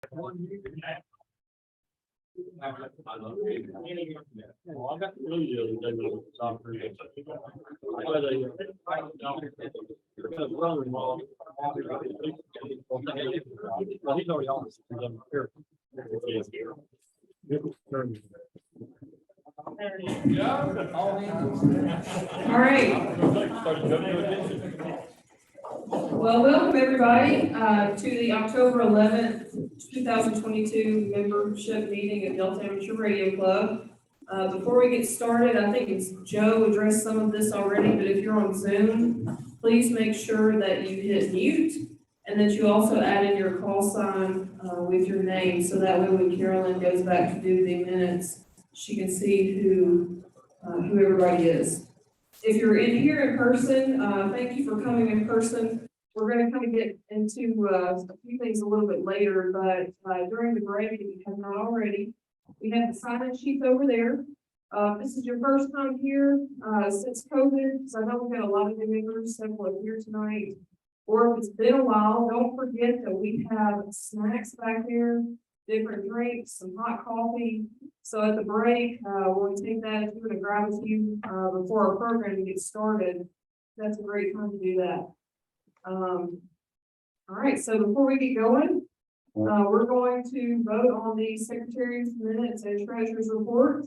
All right. Well, welcome everybody to the October 11th, 2022 membership meeting at Delta Amateur Radio Club. Before we get started, I think it's Joe addressed some of this already, but if you're on Zoom, please make sure that you hit mute and that you also add in your call sign with your name, so that way when Carolyn goes back to do the minutes, she can see who everybody is. If you're in here in person, thank you for coming in person. We're going to kind of get into a few things a little bit later, but during the break, if you have not already, we have the sign-in sheets over there. This is your first time here since COVID, so I know we've got a lot of new members, several are here tonight. Or if it's been a while, don't forget that we have snacks back there, different drinks, some hot coffee. So at the break, we'll take that if you're going to grab with you before our program gets started. That's a great time to do that. All right, so before we get going, we're going to vote on the secretary's minutes and treasurer's report.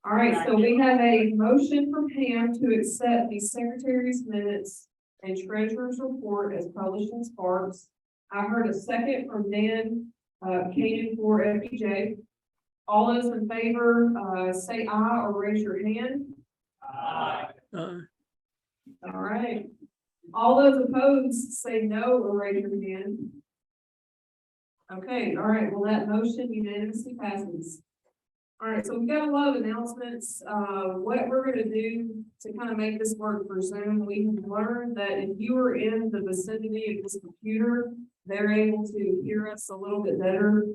All right, so we have a motion from Pam to accept the secretary's minutes and treasurer's report as published in Sparks. I heard a second from Dan K8ZT FPJ. All those in favor say aye or raise your hand. Aye. All right. All those opposed say no or raise your hand. Okay, all right, well, that motion unanimously passes. All right, so we've got a lot of announcements. What we're going to do to kind of make this work for Zoom, we have learned that if you are in the vicinity of this computer, they're able to hear us a little bit better.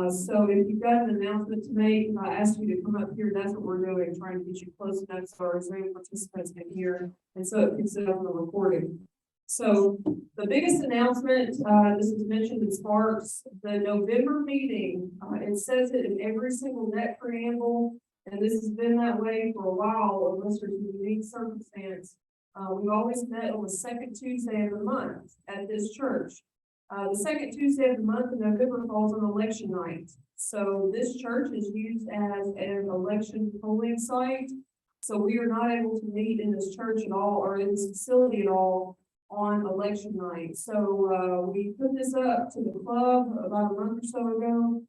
So if you've got an announcement to make, I ask you to come up here. That's what we're doing, trying to get you close enough so our Zoom participants can hear, and so it picks it up on the recording. So the biggest announcement, this is mentioned in Sparks, the November meeting, it says it in every single net preamble, and this has been that way for a while, unless there's a unique circumstance. We've always met on the second Tuesday of the month at this church. The second Tuesday of the month in November falls on election night. So this church is used as an election polling site. So we are not able to meet in this church at all or in this facility at all on election night. So we put this up to the club about a month or so ago.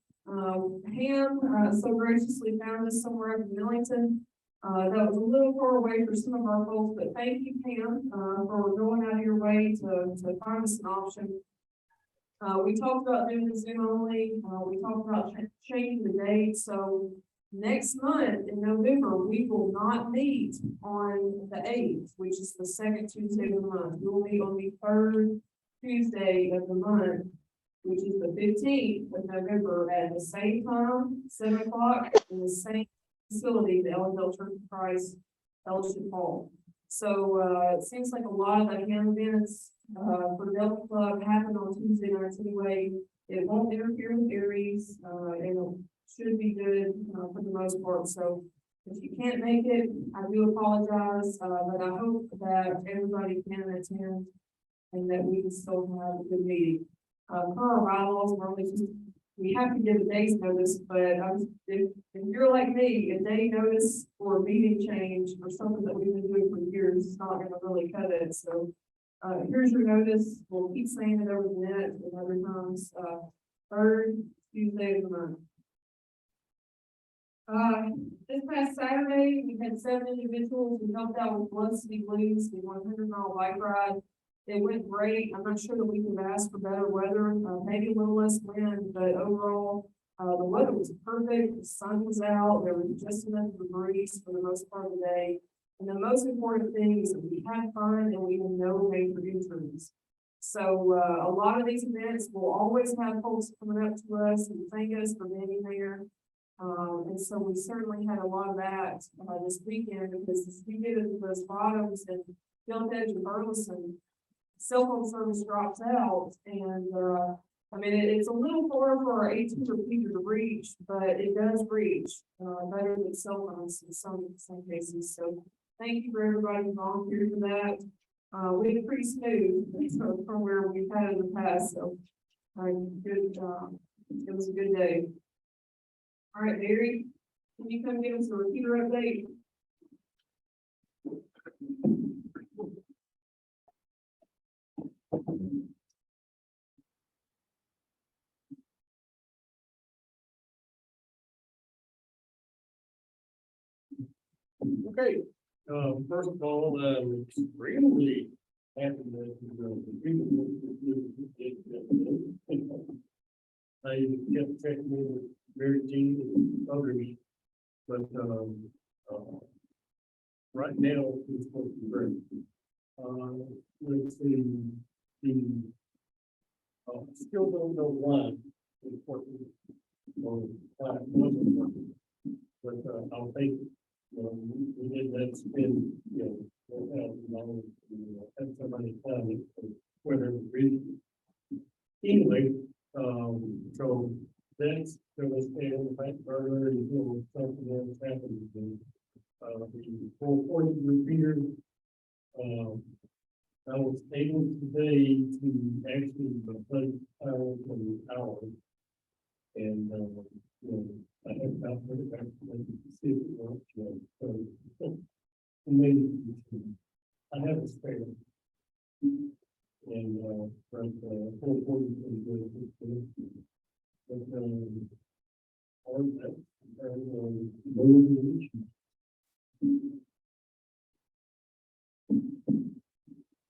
Pam so graciously found us somewhere up in Millington. That was a little far away for some of our folks, but thank you, Pam, for going out of your way to find us an option. We talked about doing the Zoom only. We talked about changing the date. So next month in November, we will not meet on the 8th, which is the second Tuesday of the month. We will meet on the third Tuesday of the month, which is the 15th of November at the same time, 7 o'clock, in the same facility, the Ellendale Church of Christ Fellowship Hall. So it seems like a lot of the events for Delta Club happen on Tuesday nights anyway. It won't interfere with Aries, and it should be good for the most part. So if you can't make it, I do apologize, but I hope that everybody can attend and that we can still have a good meeting. Per our bylaws, we have to give a day's notice, but if you're like me, a day notice for a meeting change or something that we've been doing for years is not going to really cut it. So here's your notice. We'll keep saying it over the net and other times. Third Tuesday of the month. This past Saturday, we had 7 individuals who helped out with Blood City Blues, the 100-mile bike ride. It went great. I'm not sure that we could ask for better weather, maybe a little less wind, but overall, the weather was perfect. The sun was out. There was just enough of a breeze for the most part of the day. And the most important thing is that we had fun and we had no major injuries. So a lot of these events will always have folks coming up to us and thank us for being there. And so we certainly had a lot of that this weekend, because as we did it with those bottoms and Field Edge and Burleson, cell phone service drops out, and I mean, it's a little far for our 18 repeater to reach, but it does reach, better than cell phones in some cases. So thank you for everybody who volunteered for that. We did pretty smooth from where we've had in the past, so good, it was a good day. All right, Barry, can you come give us a repeater update? Okay, first of all, extremely happy that I kept checking in with Mary Jean and others, but right now it's supposed to be great. Let's see, the still don't know why it's working, or why it wasn't working, but I'll take it. We did that spin, had somebody tell me whether the reason. Anyway, so that's gonna stay on the back burner until something else happens. The 440 repeater, I was able today to actually replace power from hours. And, I have about to back to see if it works. So, maybe I have a spare. And, but, 440 is good. But, all of that,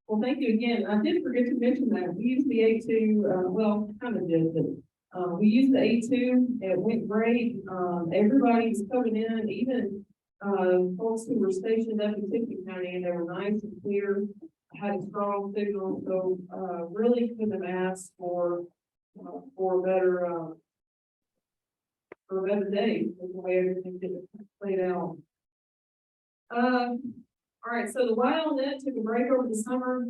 Well, thank you again. I did forget to mention that we used the A2, well, kind of did, but we used the A2. It went great. Everybody's coming in, even folks who were stationed up in Tippecanoe County, and they were nice and clear, had a strong signal. So really couldn't have asked for a better day with the way everything played out. All right, so the WildNet took a break over the summer,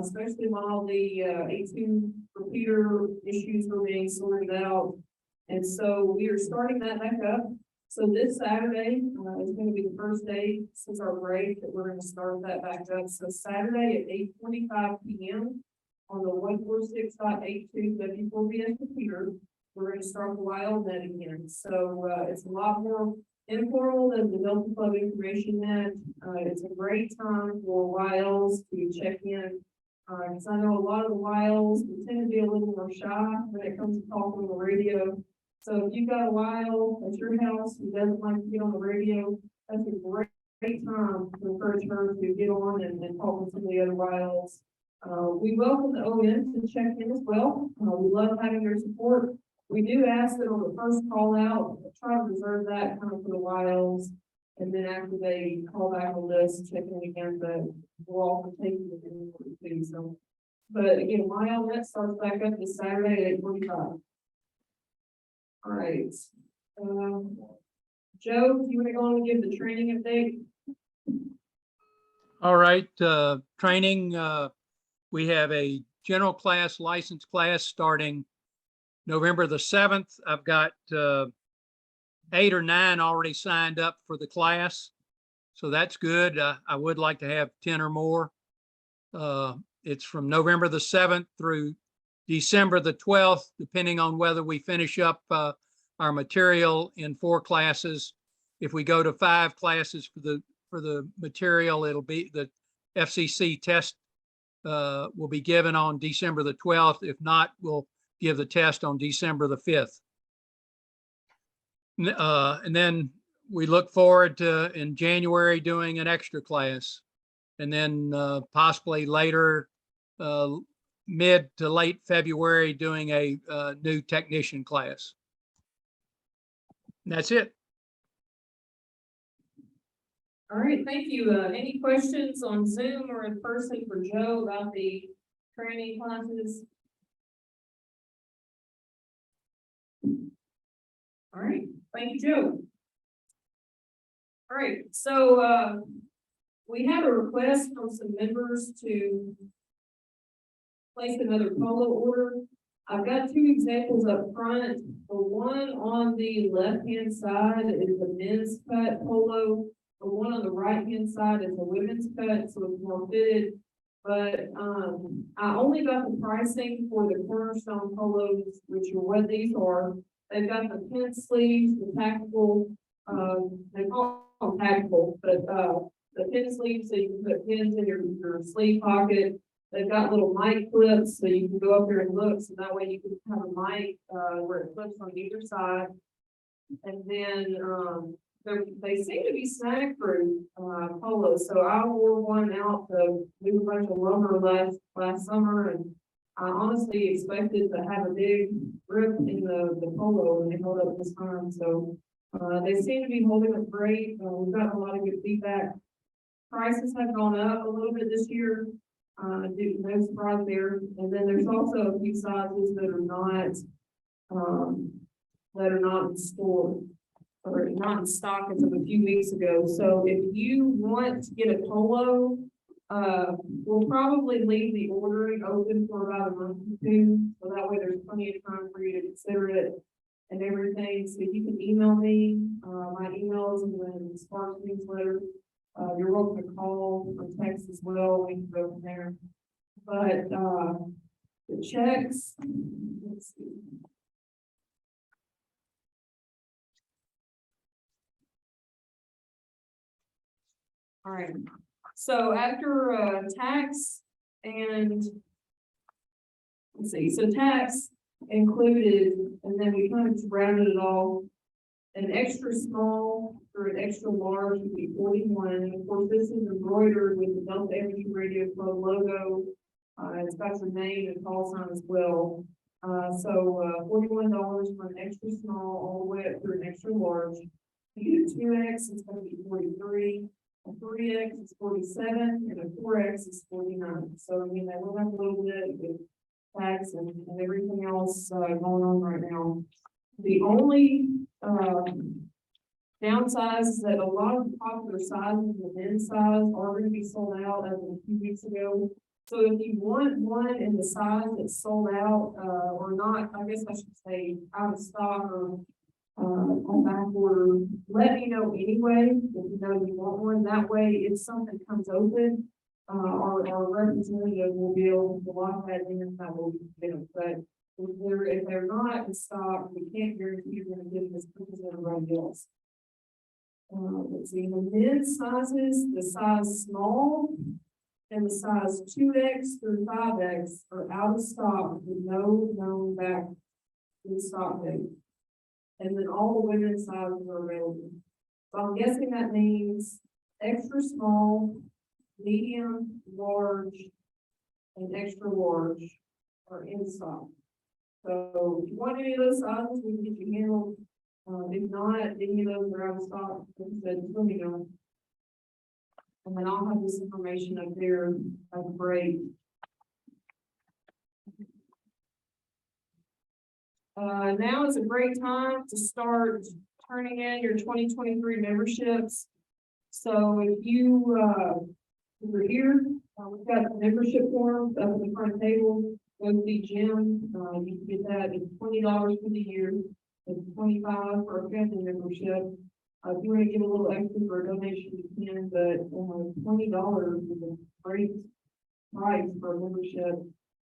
especially while the A2 repeater issues were being sorted out. And so we are starting that back up. So this Saturday is going to be the first day since our break that we're going to start that back up. So Saturday at 8:25 p.m. on the 146.82 W4BS repeater, we're going to start the WildNet again. So it's a lot more informal than the Delta Club Information Net. It's a great time for WILES to check in. Because I know a lot of the WILES tend to be a little more shy when it comes to talking on the radio. So if you've got a WILE at your house who doesn't like to get on the radio, that's a great time to encourage her to get on and talk with some of the other WILES. We welcome the OM to check in as well. We love having your support. We do ask that on the first call out, try to reserve that kind of for the WILES, and then after they call back on this, check in again, but we'll all take it too. So, but again, WildNet starts back up this Saturday at 8:45. All right. Joe, do you want to go on and give the training update? All right, training, we have a general class, license class starting November the 7th. I've got 8 or 9 already signed up for the class. So that's good. I would like to have 10 or more. It's from November the 7th through December the 12th, depending on whether we finish up our material in 4 classes. If we go to 5 classes for the material, it'll be the FCC test will be given on December the 12th. If not, we'll give the test on December the 5th. And then we look forward to in January doing an extra class, and then possibly later, mid to late February, doing a new technician class. And that's it. All right, thank you. Any questions on Zoom or in person for Joe about the training classes? All right, thank you, Joe. All right, so we have a request from some members to place another polo order. I've got two examples up front. The one on the left-hand side is the men's cut polo. The one on the right-hand side is the women's cut, so it's more fitted. But, I only got the pricing for the cornerstone polos, which are what these are. They've got the pin sleeves, the tactical, they call them tactical, but, the pin sleeves, so you can put pins in your sleeve pocket. They've got little mic clips, so you can go up there and look, so that way you can have a mic, where it clips on either side. And then, they seem to be snag-proof, polos, so I wore one out to do a bunch of lumber last summer, and I honestly expected to have a big rip in the polo, and they held up this time, so, they seem to be holding up great. We've got a lot of good feedback. Prices have gone up a little bit this year, no surprise there. And then there's also a few sizes that are not in store or not in stock as of a few weeks ago. So if you want to get a polo, we'll probably leave the ordering open for about a month or two. So that way there's plenty of time for you to consider it and everything. So you can email me, my emails and then Sparks newsletter. You're welcome to call or text as well. We can go from there. But, the checks, let's see. All right, so after, tax and, let's see, so tax included, and then we kind of just rounded it all. An extra small or an extra large would be 41. And of course, this is embroidered with the Delta Energy Radio Club logo. It's got your name and call sign as well. So $41 for an extra small, all the way up to an extra large. If you do 2X, it's going to be 43. A 3X is 47, and a 4X is 49. So I mean, they will have a little bit with tax and everything else going on right now. The only downside is that a lot of the popular sizes, the men's size, are going to be sold out as of a few weeks ago. So if you want one in the size that's sold out, or not, I guess I should say out of stock or on back order, let me know anyway, if you know you want one. That way, if something comes open, our representative will be able to lock that in, and that will be good. But if they're not in stock, we can't guarantee you're going to get this as everybody else. Let's see, the men's sizes, the size small and the size 2X through 5X are out of stock with no known back in stock date. And then all the women's sizes are available. So I'm guessing that means extra small, medium, large, and extra large are in stock. So if you want any of those sizes, we can get you handled. If not, any of those are out of stock, like I said, just let me know. And then I'll have this information up there at the break. Now is a great time to start turning in your 2023 memberships. So if you're here, we've got the membership forms up at the front table. Go to the gym. You can get that. It's $20 for the year. It's $25 for a family membership. If you want to give a little extra for a donation, you can, but $20 is a great price for a membership.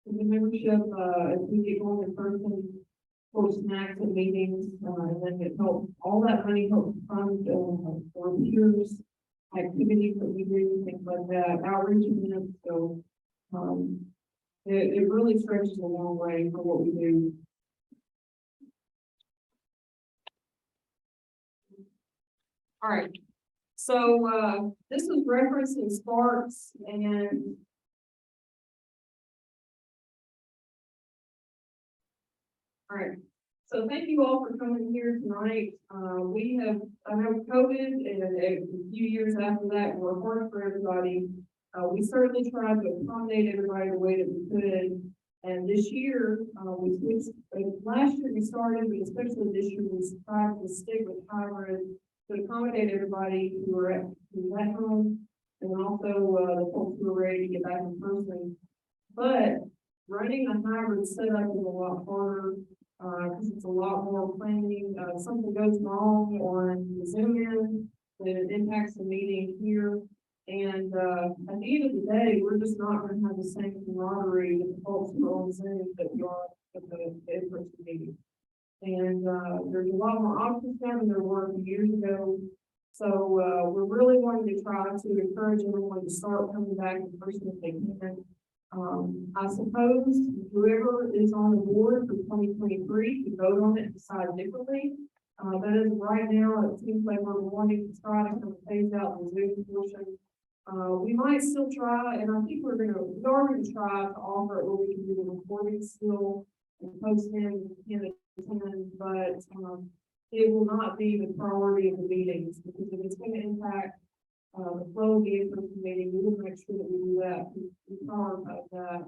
The membership, if we get going in person, for snacks and meetings, and then it helps, all that money helps fund for peers, activities that we do, things like that, outreach events. So it really stretches a long way for what we do. All right, so this was referenced in Sparks, and all right, so thank you all for coming here tonight. We have, I know COVID and a few years after that were hard for everybody. We certainly tried to accommodate everybody the way that we could. And this year, we switched, last year we started, but especially this year, we tried to stick with hybrid to accommodate everybody who were at home, and also the folks who were ready to get back in person. But right running a hybrid setup is a lot harder, because it's a lot more planning. Something goes wrong on the Zoom in, then it impacts the meeting here. And, at the end of the day, we're just not gonna have the same camaraderie with the folks who are on Zoom that we are at the in-person meeting. And, there's a lot more options now than there were a few years ago. So, we're really wanting to try to encourage everyone to start coming back in person if they can. I suppose whoever is on the board for 2023 can vote on it and decide differently. But as of right now, it seems like we're wanting to try to kind of phase out the Zoom portion. We might still try, and I think we are going to try to offer it where we can do the recording still and post them in attend, but, it will not be the priority of the meetings, because if it's going to impact the flow of the in-person meeting, we will make sure that we do that. We prioritize that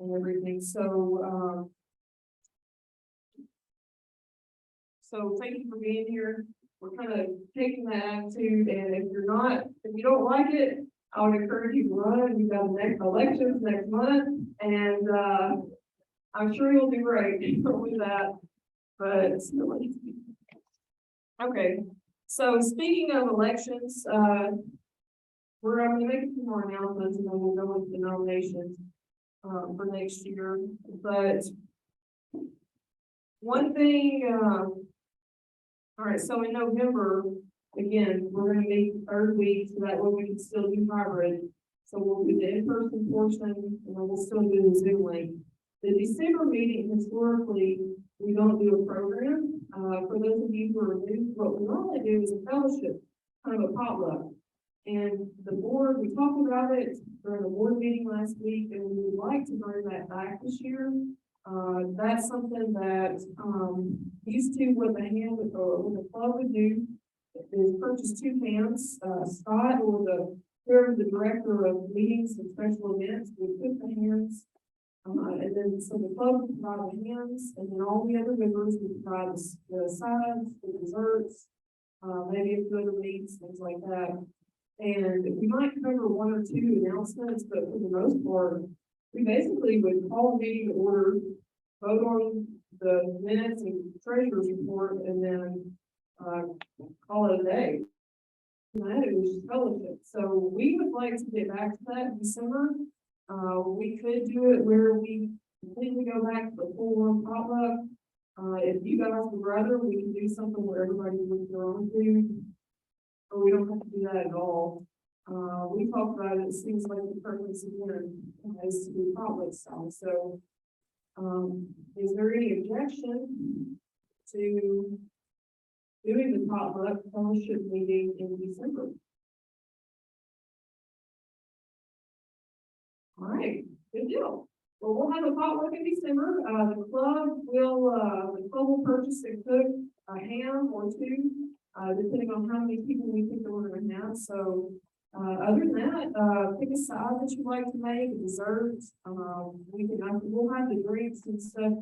and everything. So, thank you for being here. We're kind of taking that attitude, and if you don't like it, I would encourage you to run. You've got the next elections next month, and I'm sure you'll do great with that. But okay. So speaking of elections, I'm going to make a few more announcements, and then we'll go into the nominations for next year. But one thing, all right, so in November, again, we're going to meet the third week, so that way we can still do hybrid. So we'll do the in-person portion, and then we'll still do the Zoom link. The December meeting, historically, we don't do a program. For those of you who are new, what we normally do is a fellowship, kind of a potluck. And the board, we talked about it during the board meeting last week, and we would like to bring that back this year. That's something that, used to what the club would do is purchase two hams. Scott or whoever the director of meetings and special events would put the hams. And then so the club would provide the hams, and then all the other members would provide the sides, the desserts, maybe a few other meats, things like that. And we might cover one or two announcements, but for the most part, we basically would call a meeting to order, vote on the minutes and treasurer's report, and then call it a day. And that it was just fellowship. So we would like to get back to that in December. We could do it where we completely go back to the full-on potluck. If you guys would rather, we can do something where everybody brings their own food, or we don't have to do that at all. We talked about it. It seems like the purpose again is to do potluck style. So, is there any objection to doing the potluck fellowship meeting in December? All right, good deal. Well, we'll have a potluck in December. The club will purchase and cook a ham or two, depending on how many people we think that we're going to have. So, other than that, pick a side that you like to make, a dessert. We'll have the drinks and stuff.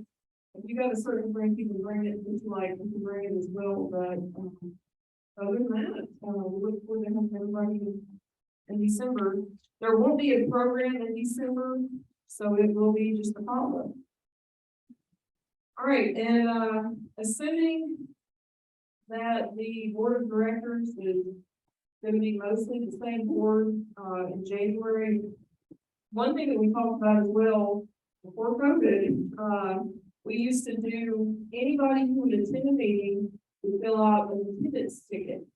If you got a certain drink, you can bring it. If you like, you can bring it as well. But other than that, we look forward to having everybody in December. There won't be a program in December, so it will be just a potluck. All right, and assuming that the board of directors is going to be mostly the same board in January. One thing that we talked about as well before COVID, we used to do anybody who would attend a meeting would fill out an attendance ticket.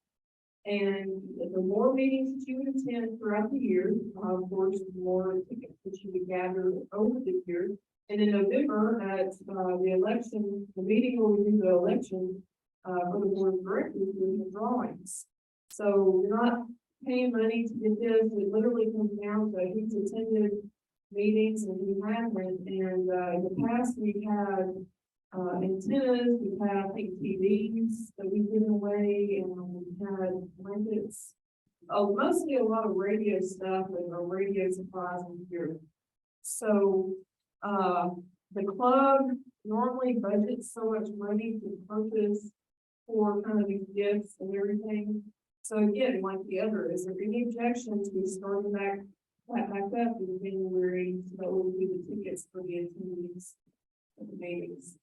And the more meetings that you would attend throughout the year, of course, the more tickets that you would gather over the year. And in November, at the election, the meeting where we do the election for the board of directors, we have drawings. So you're not paying money to get this. It literally comes down to who's attended meetings and who hasn't. And in the past, we've had antennas, we've had, I think, TVs that we've given away, and we've had blankets. Oh, mostly a lot of radio stuff and radio supplies in here. So the club normally budgets so much money to purchase for kind of these gifts and everything. So again, like the other, is there any objection to starting back that back up in January, so that will be the tickets for the attendees of the meetings.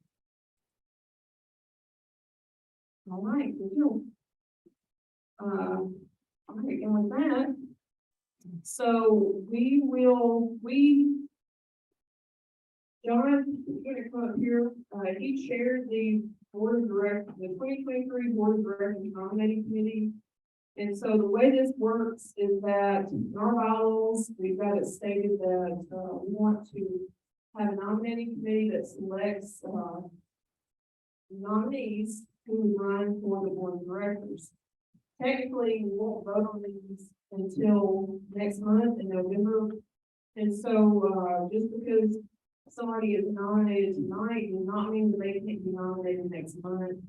All right, good deal. All right, and with that, so John, you're gonna come up here, he shared the board of directors, the 2023 board of directors nominating committee. And so the way this works is that in our bylaws, we've got it stated that, we want to have a nominating committee that selects, nominees who run for the board of directors. Technically, we won't vote on these until next month in November. And so, just because somebody is nominated tonight does not mean that they can't be nominated next month.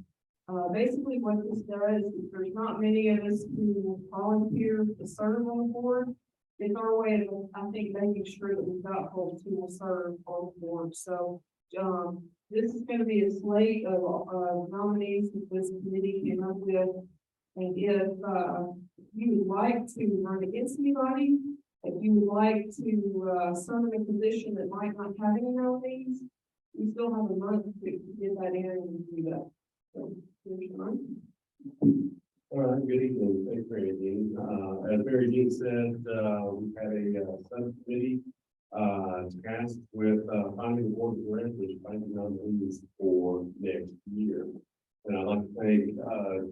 Basically what this does is there's not many of us who volunteer to serve on the board. It's our way of, I think, making sure that we've got folks who will serve on the board. So, this is going to be a slate of nominees that this committee came up with. And if you would like to run against anybody, if you would like to serve in a position that might not have any nominees, you still have a month to get that in and do that. So, here's your month. All right, good evening. Thanks, Mary Jean. As Mary Jean said, we've had a subcommittee tasked with finding the board of directors, finding nominees for next year. And I'd like to thank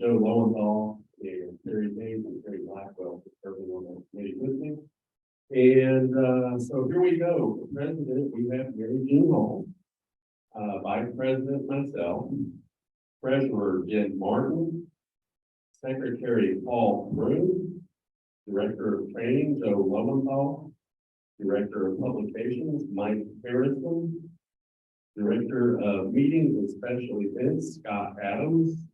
Joe Lowenthal and Terry Hayes and Terry Blackwell for serving on that committee with me. And so here we go. For president, we have Mary Jean Hall, vice president myself, treasurer Jen Martin, secretary Paul Broom, director of training Joe Lowenthal, director of publications Mike Harrison, director of meetings and special events Scott Adams,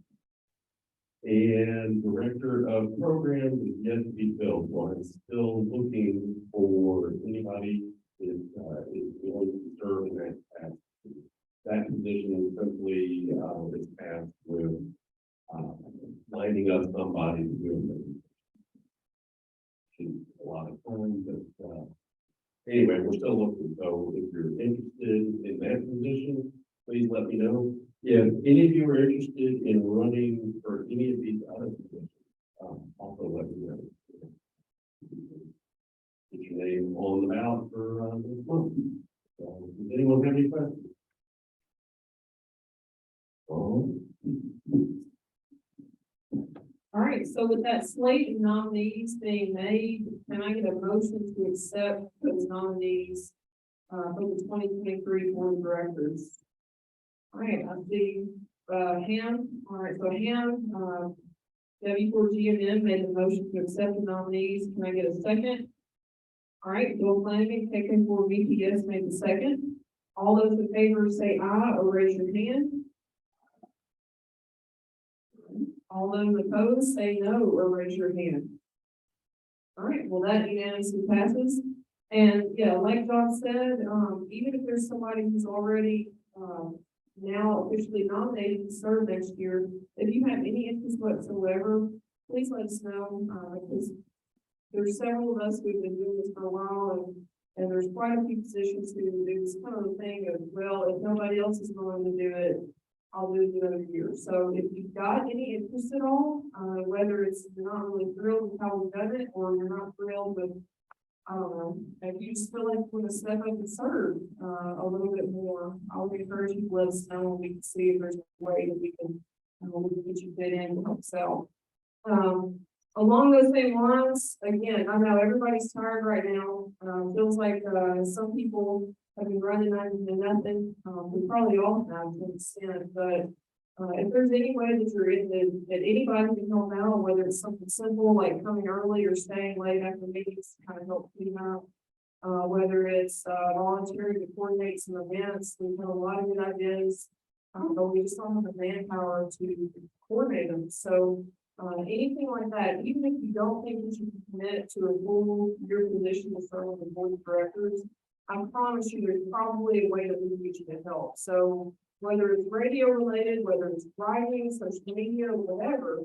and director of programs is yet to be filled. So I'm still looking for anybody that is willing to serve in that capacity. That position simply is tasked with lining up somebody to do it. A lot of time, but anyway, we're still looking. So if you're interested in that position, please let me know. If any of you are interested in running for any of these other positions, also let me know. Get your name on the ballot for this month. Does anyone have any questions? All right, so with that slate of nominees being made, can I get a motion to accept those nominees for the 2023 board of directors? All right, I see Ham. All right, so Ham, W4GMM made the motion to accept the nominees. Can I get a second? All right, Bill Flanagan, K8ZT made the second. All those in favor say aye or raise your hand. All those opposed say no or raise your hand. All right, well, that unanimously passes. And yeah, like John said, even if there's somebody who's already now officially nominated to serve next year, if you have any interest whatsoever, please let us know, because there's several of us who've been doing this for a while, and there's quite a few positions who do this kind of thing of, well, if nobody else is willing to do it, I'll do it another year. So if you've got any interest at all, whether it's you're not really thrilled with how we've done it, or you're not thrilled with, I don't know, if you just feel like you want to step up and serve a little bit more, I would encourage you to let us know, and we can see if there's a way that we can get you fit in to help sell. Along those same lines, again, I know everybody's tired right now. Feels like some people have been running into nothing. We probably all have to an extent, but if there's any way that you're in that anybody can help out, whether it's something simple like coming early or staying late after meetings to kind of help clean up, whether it's volunteering to coordinate some events, we've had a lot of good ideas, but we just don't have the manpower to coordinate them. So anything like that, even if you don't think that you can commit to a full year position to serve on the board of directors, I promise you there's probably a way that we can get you to help. So whether it's radio related, whether it's writing, social media, whatever,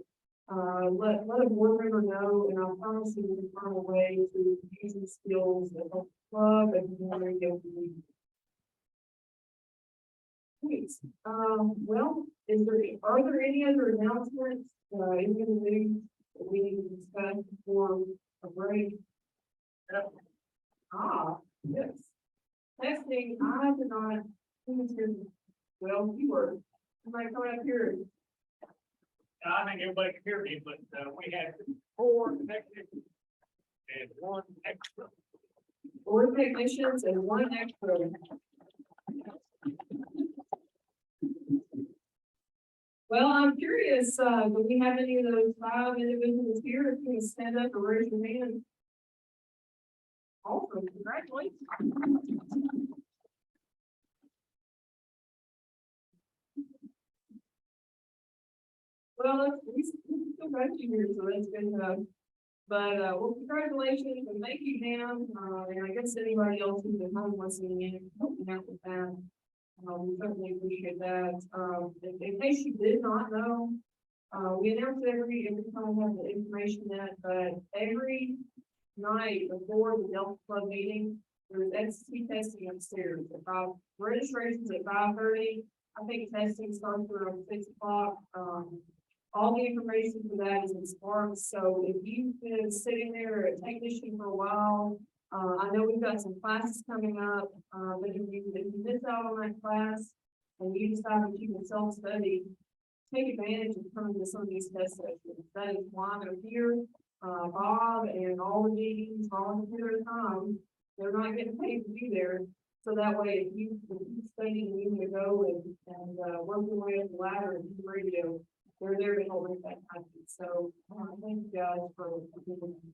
let a board member know, and I'll promise you we'll find a way to use these skills that help the club and the radio. Great. Well, are there any other announcements, any other things that we need to discuss before a break? Yes. Testing, I did not, well, you were, somebody come up here. I think everybody can hear me, but we had 4 technicians and 1 extra. 4 technicians and 1 extra. Well, I'm curious, do we have any of those 5 individuals here? If you can stand up or raise your hand. Awesome, congratulations. Well, we still got you here, so that's good enough. But, well, congratulations and thank you, Dan. And I guess anybody else who's at home listening in, helping out with that. We certainly appreciate that. In case you did not know, we announce every time we have the information that, but every night before the Delta Club meeting, there's ST testing upstairs. Registration's at 5:30. I think testing starts around 6 o'clock. All the information for that is in Spark. So if you've been sitting there at technician for a while, I know we've got some classes coming up, but if you miss out on that class and you decide that you can self-study, take advantage of coming to some of these test sessions. That is why they're here. Bob and all the meetings, volunteer their time. They're not getting paid to be there. So that way, if you study and you need to go and work your way up the ladder and do radio, they're there to help with that kind of thing. So thank you guys for doing that.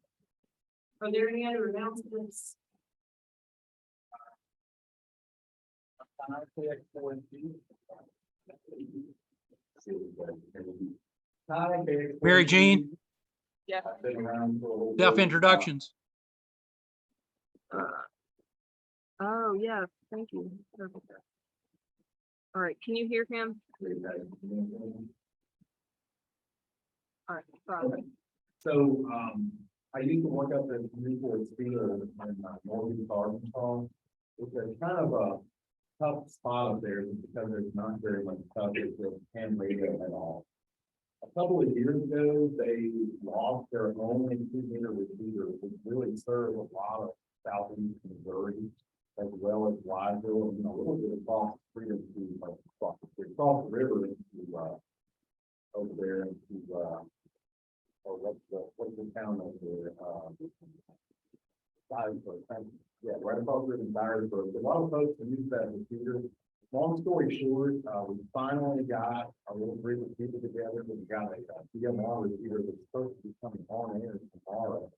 Are there any other announcements? Mary Jean, Yeah. self-introductions. Oh, yeah, thank you. All right, can you hear him? All right, sorry. So, I used to work up at Newport Steel in Northeast Arkansas. It's a kind of a tough spot up there because there's not very much coverage of ham radio at all. A couple of years ago, they lost their only 2-meter receiver, which really served a lot of southeast Missouri, as well as Wiseville, and a little bit across the freedom to like across the river into over there into or what's the town over there? Dyersburg. Yeah, right across the river in Dyersburg. A lot of folks can use that receiver. Long story short, we finally got a little group of people together. We got a DMR receiver that's supposed to be coming on air tomorrow.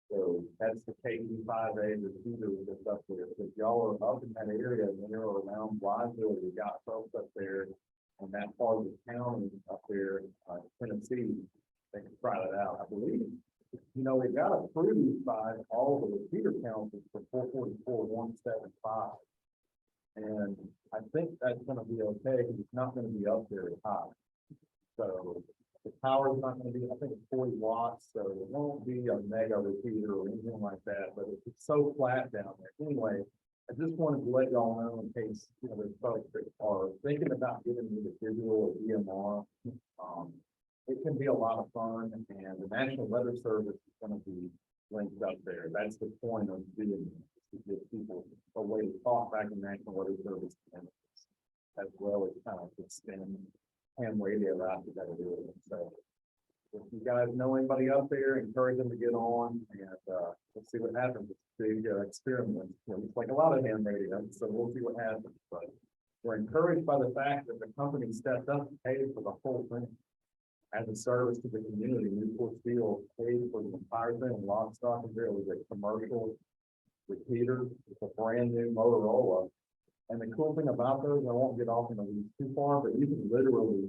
So that's the K8ZT receiver that's up there. If y'all are up in that area and you're around Wiseville, we got folks up there and that part of the county up there, Tennessee, they can try that out. I believe, it got approved by all the repeater councils for 444.175. And I think that's going to be okay because it's not going to be up there as high. So the power is not going to be, I think it's 40 watts, so it won't be a mega repeater or anything like that, but it's so flat down there. Anyway, I just wanted to let y'all know in case, there's folks that are thinking about getting into digital or DMR. It can be a lot of fun, and the National Weather Service is going to be linked up there. That's the point of doing this, to give people a way to talk back in National Weather Service as well as kind of extend ham radio out to that area. So if you guys know anybody up there, encourage them to get on, and let's see what happens. It's a big experiment. It's like a lot of ham radio, so we'll see what happens. But we're encouraged by the fact that the company stepped up and paid for the whole thing. As a service to the community, Newport Steel paid for the entire thing, lock, stock, and barrel. It was a commercial repeater. It's a brand new Motorola. And the cool thing about those, I won't get off in the weeds too far, but you can literally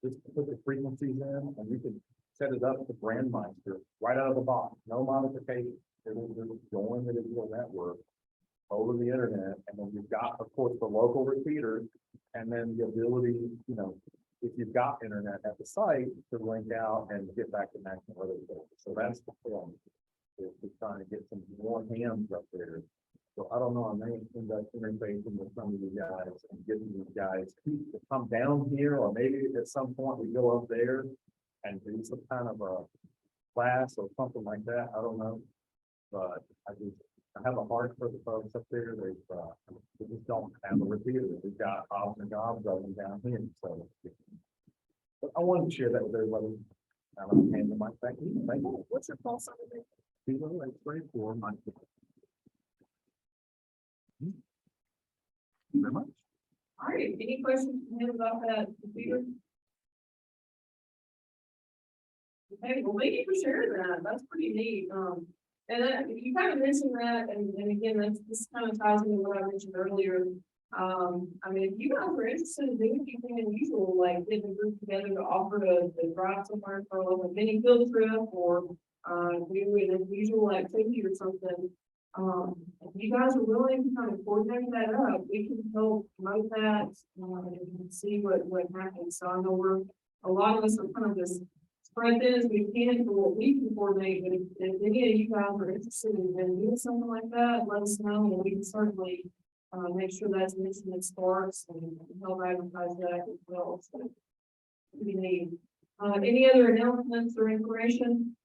just put the frequencies in and you can set it up to Brandmeister right out of the box, no modification. It will just join the digital network over the internet. And then you've got, of course, the local repeater, and then the ability, if you've got internet at the site to link out and get back to national weather. So that's the point. Is trying to get some more hands up there. So I don't know, I may end up interfacing with some of you guys and getting you guys to come down here, or maybe at some point we go up there and do some kind of a class or something like that. I don't know. But I have a heart for the folks up there. They just don't have a repeater. We've got obs and gobs of them down here. So but I wanted to share that with everybody. And I'm handing the mic back to you. Thank you. What's your call sign? 0834 Mike. Thank you very much. All right, any questions from him about that computer? Okay, well, thank you for sharing that. That's pretty neat. And then you kind of mentioned that, and again, this kind of ties into what I mentioned earlier. I mean, if you guys are interested in doing anything unusual, like getting a group together to offer to drive somewhere for like a mini field trip or do an unusual activity or something. If you guys are willing to kind of coordinate that up, we can help promote that and see what happens. So I know a lot of us are kind of just spread thin as we can for what we can coordinate, but if any of you guys are interested in doing something like that, let us know, and we can certainly make sure that's mentioned in Sparks and help advertise that as well. So we need any other announcements or information?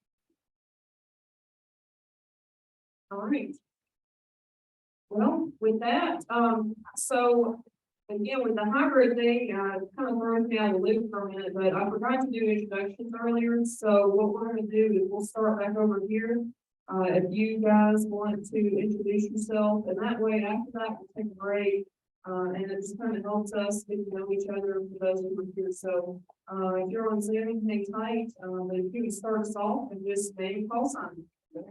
All right. Well, with that, so again, with the hybrid thing, kind of throws me out of the loop for a minute, but I forgot to do introductions earlier. So what we're going to do is we'll start back over here. If you guys want to introduce yourself, and that way after that we'll take a break. And it just kind of helps us get to know each other for those who are here. So if you're on Zoom, hang tight. But if you can start us off and just name call sign. K8ZT.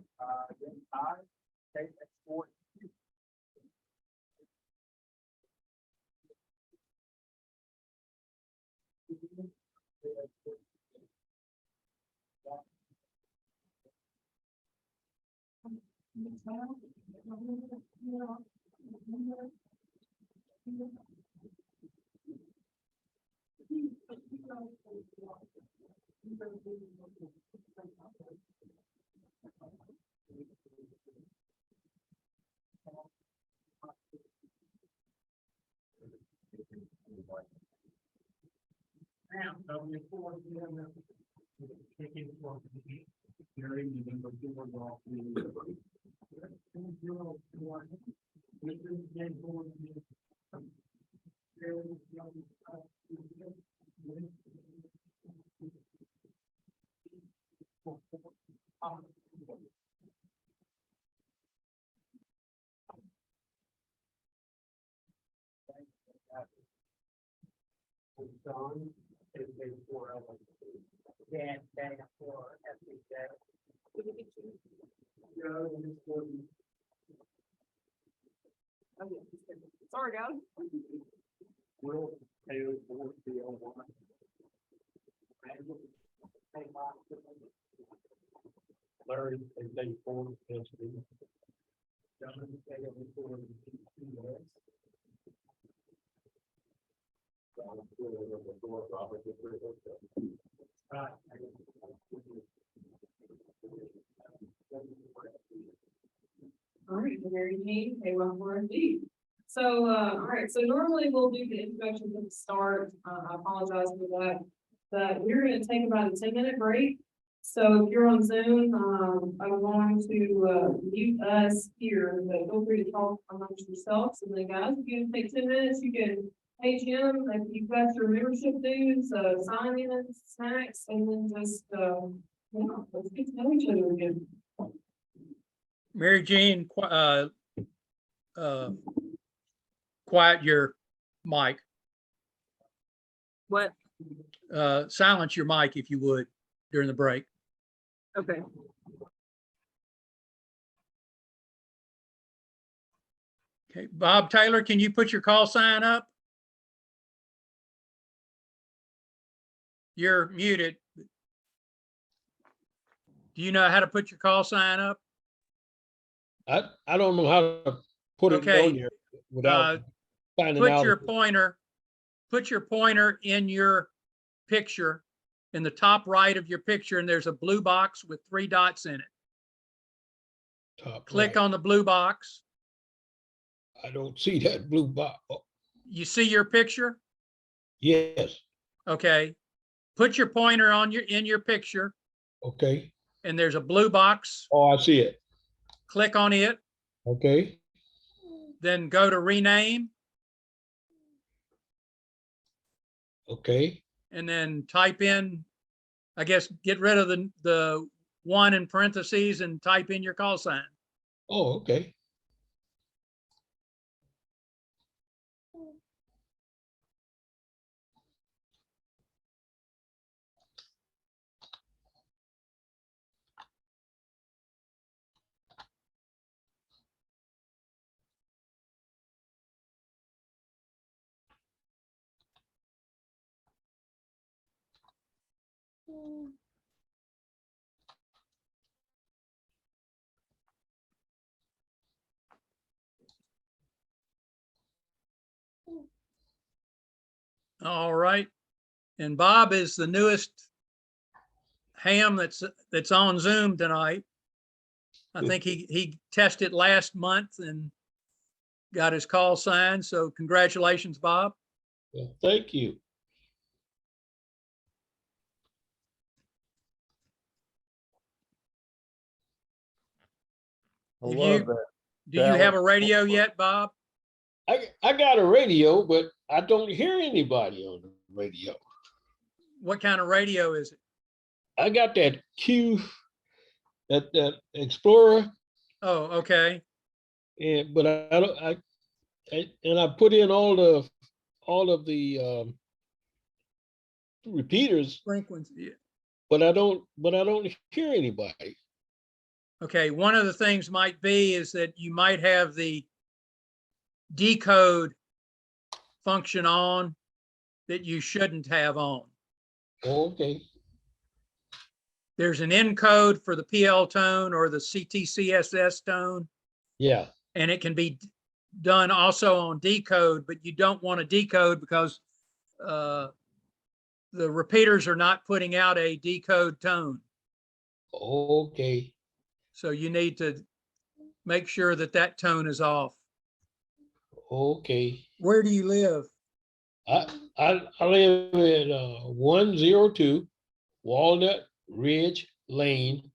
John, Dan, for Sorry, guys. Will pay for the one. Larry, they form history. John, they for the All right, Mary Jean, Vhf Uhf. So, all right, so normally we'll do the introductions at the start. I apologize for that, but we're going to take about a 10-minute break. So if you're on Zoom, I'm going to mute us here, but feel free to talk amongst yourselves. And then guys, if you take 10 minutes, you can pay Jim, if you've got your membership dues, sign in, snacks, and then just, let's get to know each other again. Mary Jean, quiet your mic. What? Silence your mic if you would during the break. Okay. Okay, Bob Taylor, can you put your call sign up? You're muted. Do you know how to put your call sign up? I don't know how to put it Okay. on there without signing Put out. your pointer in your picture, in the top right of your picture, and there's a blue box with 3 dots in it. Top Click right. on the blue box. I don't see that blue box. Oh, You see your picture? yes, Okay. Put your pointer on in your picture, okay. and there's a blue box. Oh, I see it. Click on it, Okay, then go to rename, okay. and then type in, I guess, get rid of the 1 in parentheses and type in your call sign. Oh, okay. All right. And Bob is the newest ham that's on Zoom tonight. I think he tested last month and got his call sign. So congratulations, Bob. Well, thank you. I Have love you- that. Do you have a radio yet, Bob? I got a radio, but I don't hear anybody on the radio. What kind of radio is it? I got that that Explorer, Oh, okay. and but I don't and I put in all of the repeaters, Frequency. but I don't hear anybody. Okay, one of the things might be is that you might have the decode function on that you shouldn't have on. Okay, There's an encode for the PL tone or the CTCSS tone, yeah, and it can be done also on decode, but you don't want to decode because the repeaters are not putting out a decode tone. okay, So you need to make sure that that tone is off. okay. Where do you live? I live at 102 Walnut Ridge Lane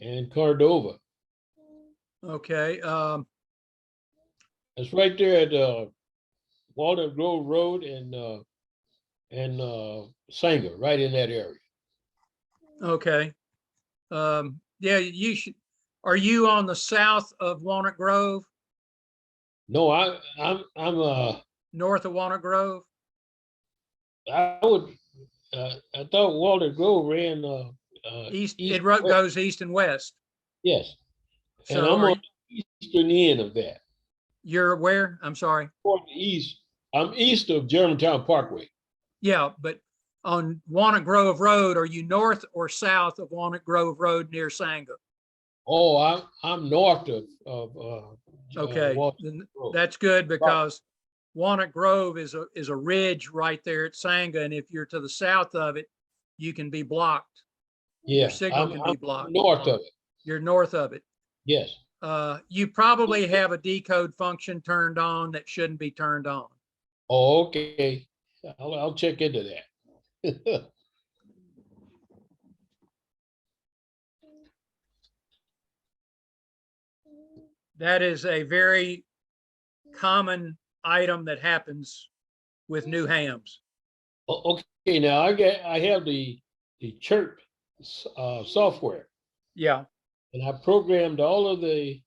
in Cordova. Okay. It's right there at Walnut Grove Road and Sanger, right in that area. Okay. Yeah, you should. Are you on the south of Walnut Grove, No, I'm north of Walnut Grove? I would I thought Walnut Grove ran East, east, it goes east and west. yes, and So I'm on the eastern end of that. you're where? I'm sorry. Toward the east, I'm east of Germantown Parkway. Yeah, but on Walnut Grove Road, are you north or south of Walnut Grove Road near Sanger? Oh, I'm north of Okay, Walnut then Grove. that's good because Walnut Grove is a ridge right there at Sanger, and if you're to the south of it, you can be blocked. Yeah, Your signal I'm can be blocked. north of it. You're north of it. Yes. You probably have a decode function turned on that shouldn't be turned on. Oh, okay. I'll check into that. That is a very common item that happens with new hams. Okay, now I have the chirp software, Yeah. and I programmed all of the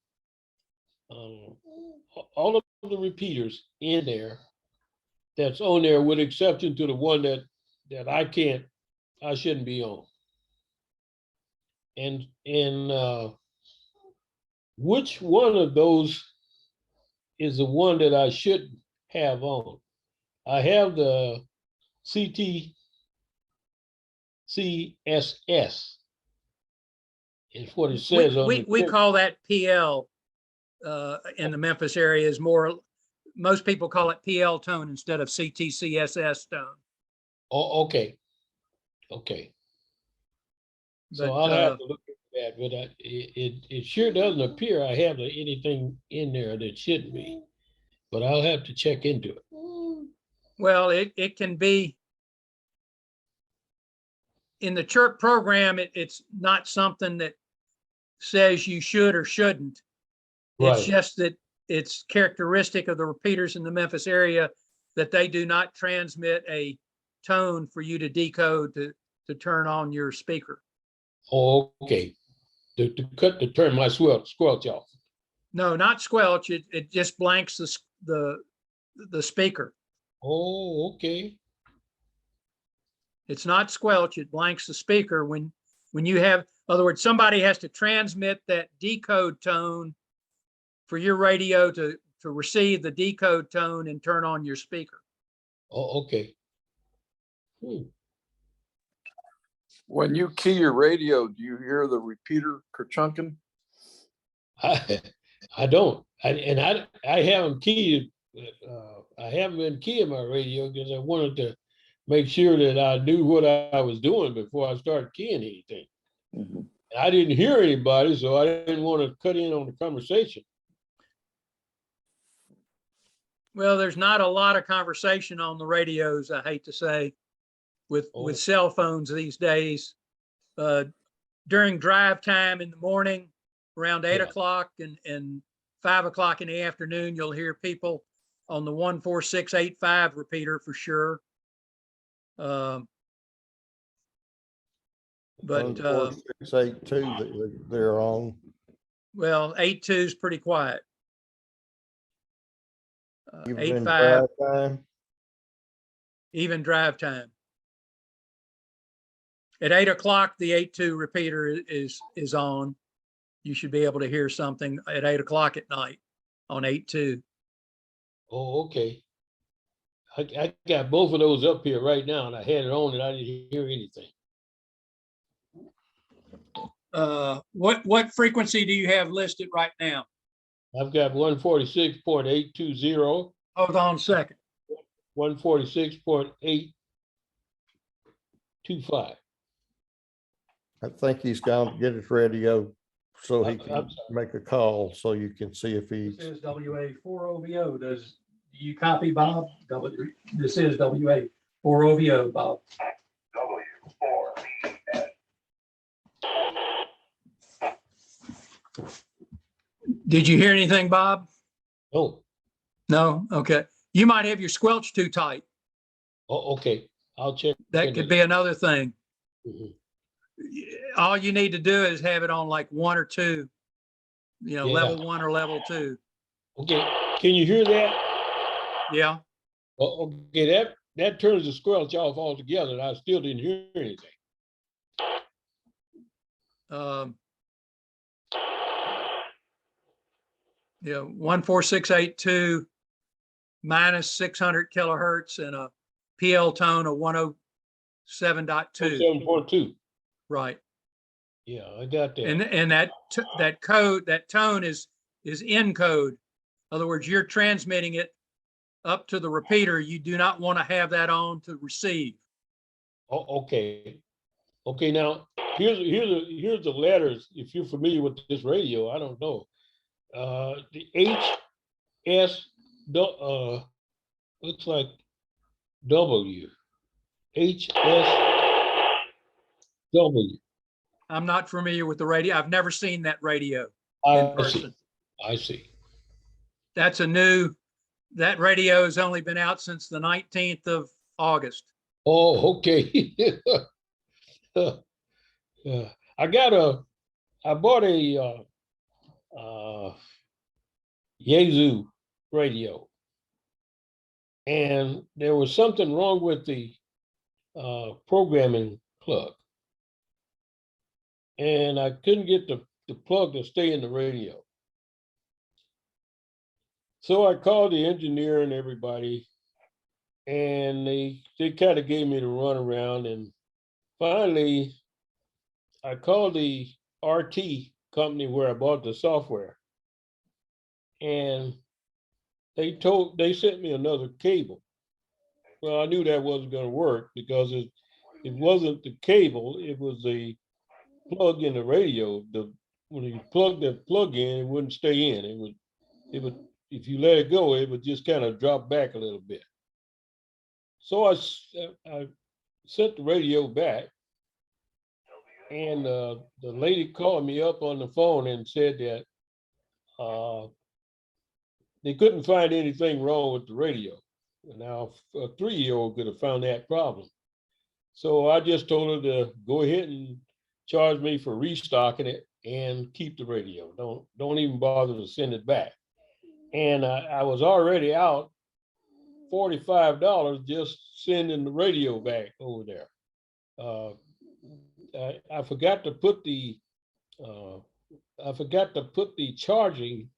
repeaters in there that's on there, with exception to the one that I shouldn't be on. And which one of those is the one that I should have on? I have the CTCSS. Is what it says on the We chip. call that PL in the Memphis area is more, most people call it PL tone instead of CTCSS tone. Oh, okay. Okay. But, So I'll have to look at that, but it sure doesn't appear I have anything in there that shouldn't be. But I'll have to check into it. well, it can be in the CHIRP program, it's not something that says you should or shouldn't. It's Right. just that it's characteristic of the repeaters in the Memphis area that they do not transmit a tone for you to decode to turn on your speaker. Oh, okay. To turn my squelch off. No, not squelch. It just blanks the speaker. Oh, okay. It's not squelch. It blanks the speaker when you have, in other words, somebody has to transmit that decode tone for your radio to receive the decode tone and turn on your speaker. Oh, okay. When you key your radio, do you hear the repeater kerchunking? I don't. I haven't keyed. I haven't been keying my radio because I wanted to make sure that I knew what I was doing before I started keying anything. Mhm. I didn't hear anybody, so I didn't want to cut in on the conversation. Well, there's not a lot of conversation on the radios, I hate to say, with cell phones these days. During drive time in the morning, around 8 Yeah. o'clock and 5 o'clock in the afternoon, you'll hear people on the 14685 repeater for sure. But 14682 they're on. well, 82 is pretty quiet. Even in 85, drive time. even drive time. At 8 o'clock, the 82 repeater is on. You should be able to hear something at 8 o'clock at night on 82. Oh, okay. I got both of those up here right now, and I had it on and I didn't hear anything. What frequency do you have listed right now? I've got 146.820, Hold on a second. 146.825. I think he's gone to get his radio so he I'm can sorry. make a call so you can see if he's. This is WA4OVO. Do you copy, Bob? This is WA4OVO, Bob. Did you hear anything, Bob? Oh, No? Okay. You might have your squelch too tight. okay. I'll check. That could be another thing. Mhm. All you need to do is have it on like 1 or 2, Yeah. level 1 or level 2. Okay. Can you hear that? Yeah. Oh, okay. That turns the squelch off altogether, and I still didn't hear anything. Yeah, 14682 minus 600 kilohertz and a PL tone of 107.2. 7.2. Right. Yeah, I got that. And that tone is in code. In other words, you're transmitting it up to the repeater. You do not want to have that on to receive. Oh, okay. Okay, now here's the letters. If you're familiar with this radio, I don't know. The HS looks like W. HSW. I'm not familiar with the radio. I've never seen that radio in I person. see. I see. That's that radio has only been out since the 19th of August. Oh, okay. I bought a Yaesu radio, and there was something wrong with the programming plug, and I couldn't get the plug to stay in the radio. So I called the engineer and everybody, and they kind of gave me the runaround, and finally I called the RT company where I bought the software, and they sent me another cable. Well, I knew that wasn't going to work because it wasn't the cable, it was the plug in the radio. When you plug that plug in, it wouldn't stay in. It would, if you let it go, it would just kind of drop back a little bit. So I set the radio back, and the lady called me up on the phone and said that they couldn't find anything wrong with the radio. Now, a 3-year-old could have found that problem. So I just told her to go ahead and charge me for restocking it and keep the radio. Don't even bother to send it back. And I was already out $45 just sending the radio back over there. I forgot to put the charging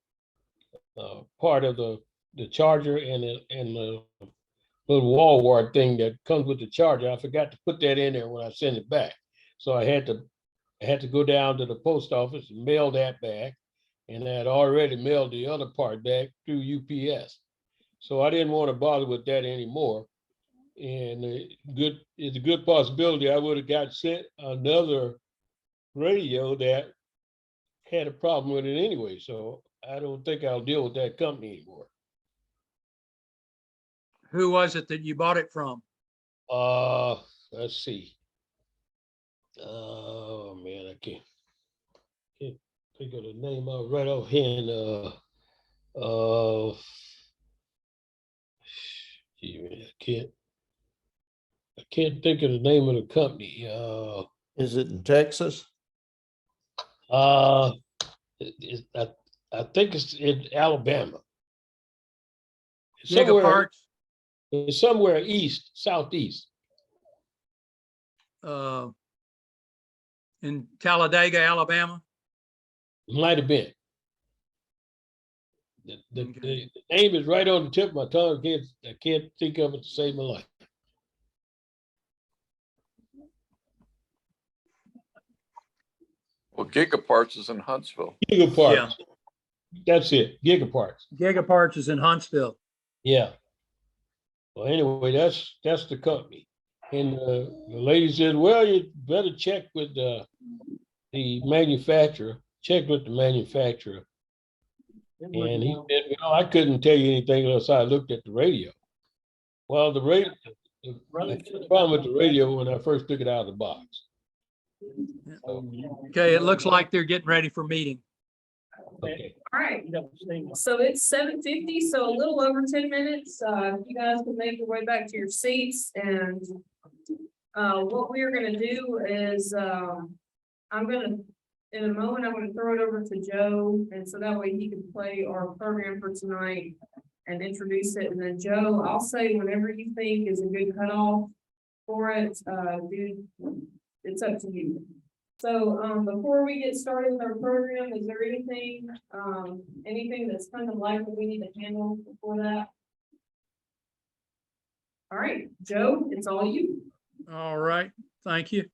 part of the charger and the little wall wart thing that comes with the charger. I forgot to put that in there when I sent it back. So I had to go down to the post office and mail that back. And I had already mailed the other part back through UPS. So I didn't want to bother with that anymore. And it's a good possibility I would have got sent another radio that had a problem with it anyway. So I don't think I'll deal with that company anymore. Who was it that you bought it from? Let's see. Oh man, I can't think of the name of right offhand. Gee, man, I can't think of the name of the company. Is it in Texas? I think it's in Alabama. Gigaparts, It's somewhere east, southeast. in Talladega, Alabama. Might have been. The name is right on the tip of my tongue. I can't think of it to save my life. Well, Gigaparts is in Huntsville. Gigaparts. That's it. Gigaparts. Gigaparts is in Huntsville. Yeah. Well, anyway, that's the company. And the lady said, well, you better check with the manufacturer. Check with the manufacturer. And he said, I couldn't tell you anything unless I looked at the radio. Well, the problem with the radio when I first took it out of the box. Okay, it looks like they're getting ready for meeting. Okay. All right, so it's 7:50, so a little over 10 minutes. If you guys can make your way back to your seats, and what we are gonna do is, in a moment, I'm gonna throw it over to Joe, and so that way he can play our program for tonight and introduce it. And then Joe, I'll say whenever you think is a good cutoff for it, dude, it's up to you. So, before we get started with our program, is there anything that's kind of like what we need to handle before that? All right, Joe, it's all you. All right, thank you.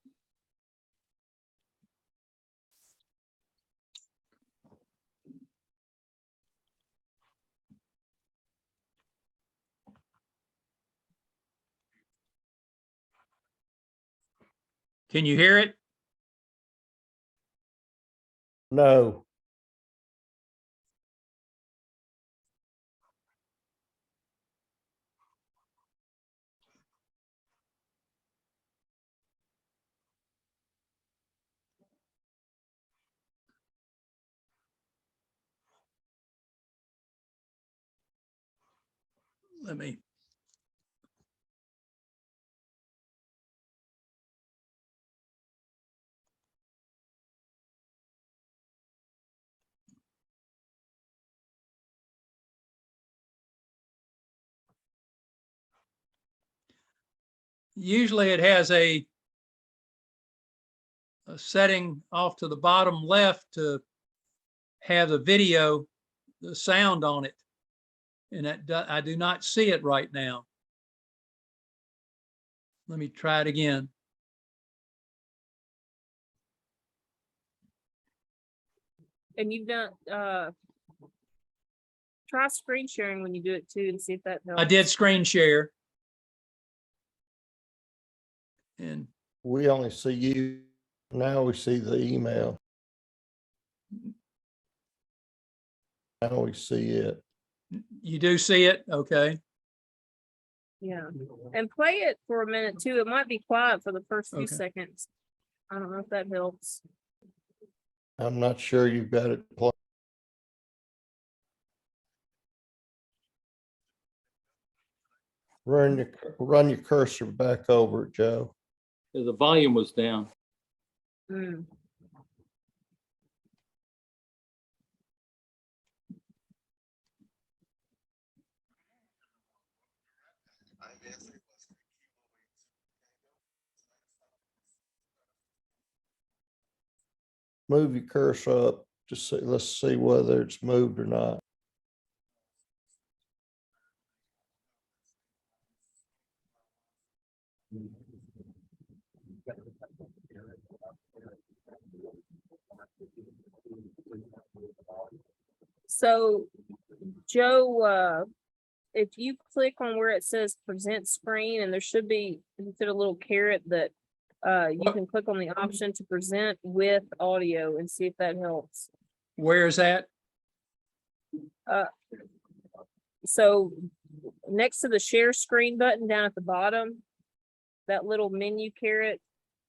Can you hear it? No. Let me. Usually it has a setting off to the bottom left to have the video, the sound on it. And I do not see it right now. Let me try it again. And you've done, try screen sharing when you do it too and see if that helps. I did screen share. And we only see you. Now we see the email. Now we see it. You do see it? Okay. Yeah, and play it for a minute too. It might be quiet for the first few Okay. seconds. I don't know if that helps. I'm not sure you've got it plugged. Run your cursor back over it, Joe. The volume was down. Hmm. Move your cursor up to see, let's see whether it's moved or not. So, Joe, if you click on where it says present screen, and there should be, instead of a little caret that you can click on the option to present with audio and see if that helps. Where is that? So next to the share screen button down at the bottom, that little menu caret,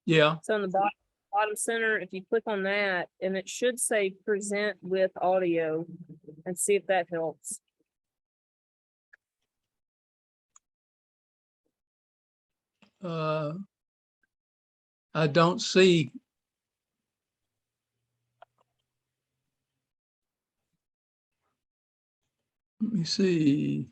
Yeah. so in the bottom center, if you click on that, and it should say present with audio, and see if that helps. I don't see. Let me see.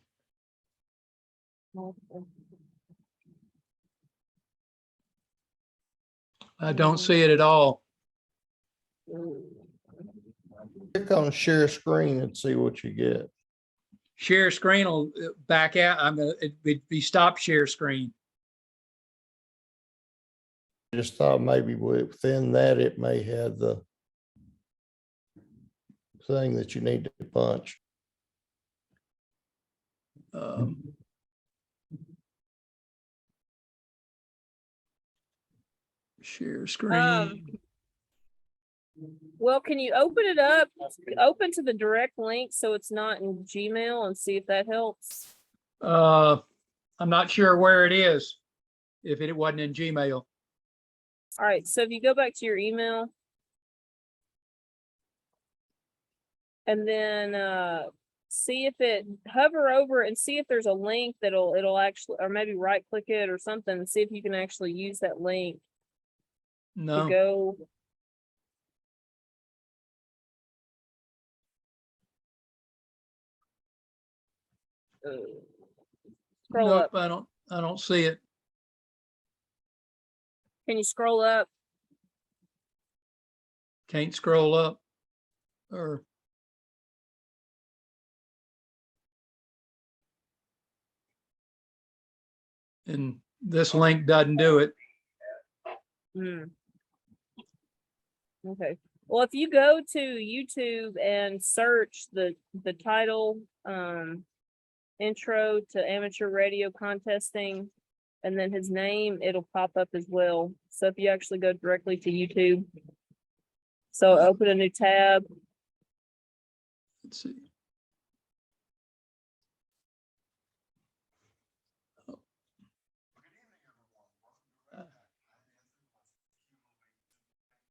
I don't see it at all. Click on share screen and see what you get. Share screen will back out. It'd be stop share screen. Just thought maybe within that, it may have the thing that you need to punch. Share screen. Well, can you open it up, open to the direct link so it's not in Gmail, and see if that helps? I'm not sure where it is, if it wasn't in Gmail. All right, so if you go back to your email, and then see if it, hover over and see if there's a link it'll actually, or maybe right click it or something, and see if you can actually use that link to No. go. Scroll Nope, up. I don't see it. Can you scroll up? Can't scroll up. Or and this link doesn't do it. Okay. Well, if you go to YouTube and search the title, intro to amateur radio contesting, and then his name, it'll pop up as well. So if you actually go directly to YouTube, so open a new tab. Let's see.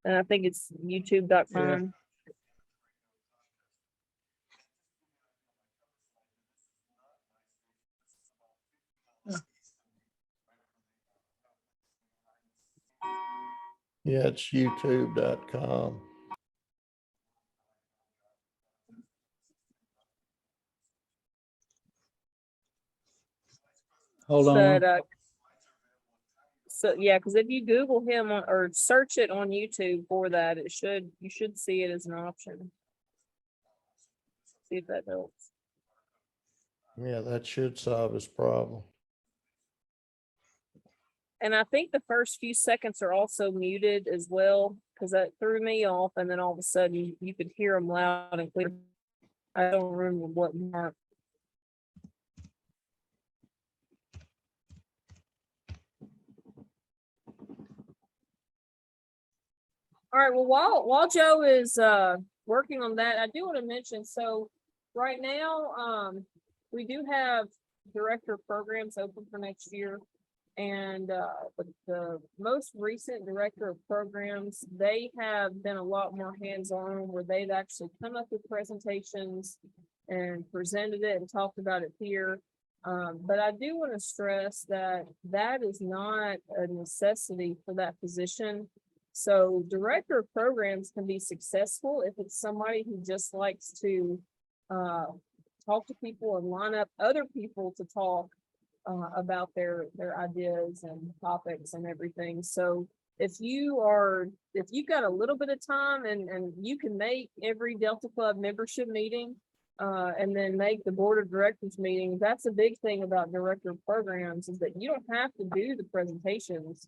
And I think it's youtube.com. Yeah, it's youtube.com. Hold on. But so yeah, because if you Google him or search it on YouTube for that, you should see it as an option. See if that helps. Yeah, that should solve his problem. And I think the first few seconds are also muted as well, because that threw me off, and then all of a sudden you could hear them loud and clear. I don't remember what mark. All right, well, while Joe is working on that, I do want to mention, so right now, we do have director of programs open for next year. And the most recent director of programs, they have been a lot more hands-on where they've actually come up with presentations and presented it and talked about it here. But I do want to stress that that is not a necessity for that position. So director of programs can be successful if it's somebody who just likes to talk to people and line up other people to talk about their ideas and topics and everything. So if you've got a little bit of time and you can make every Delta Club membership meeting and then make the board of directors meeting, that's a big thing about director of programs, is that you don't have to do the presentations.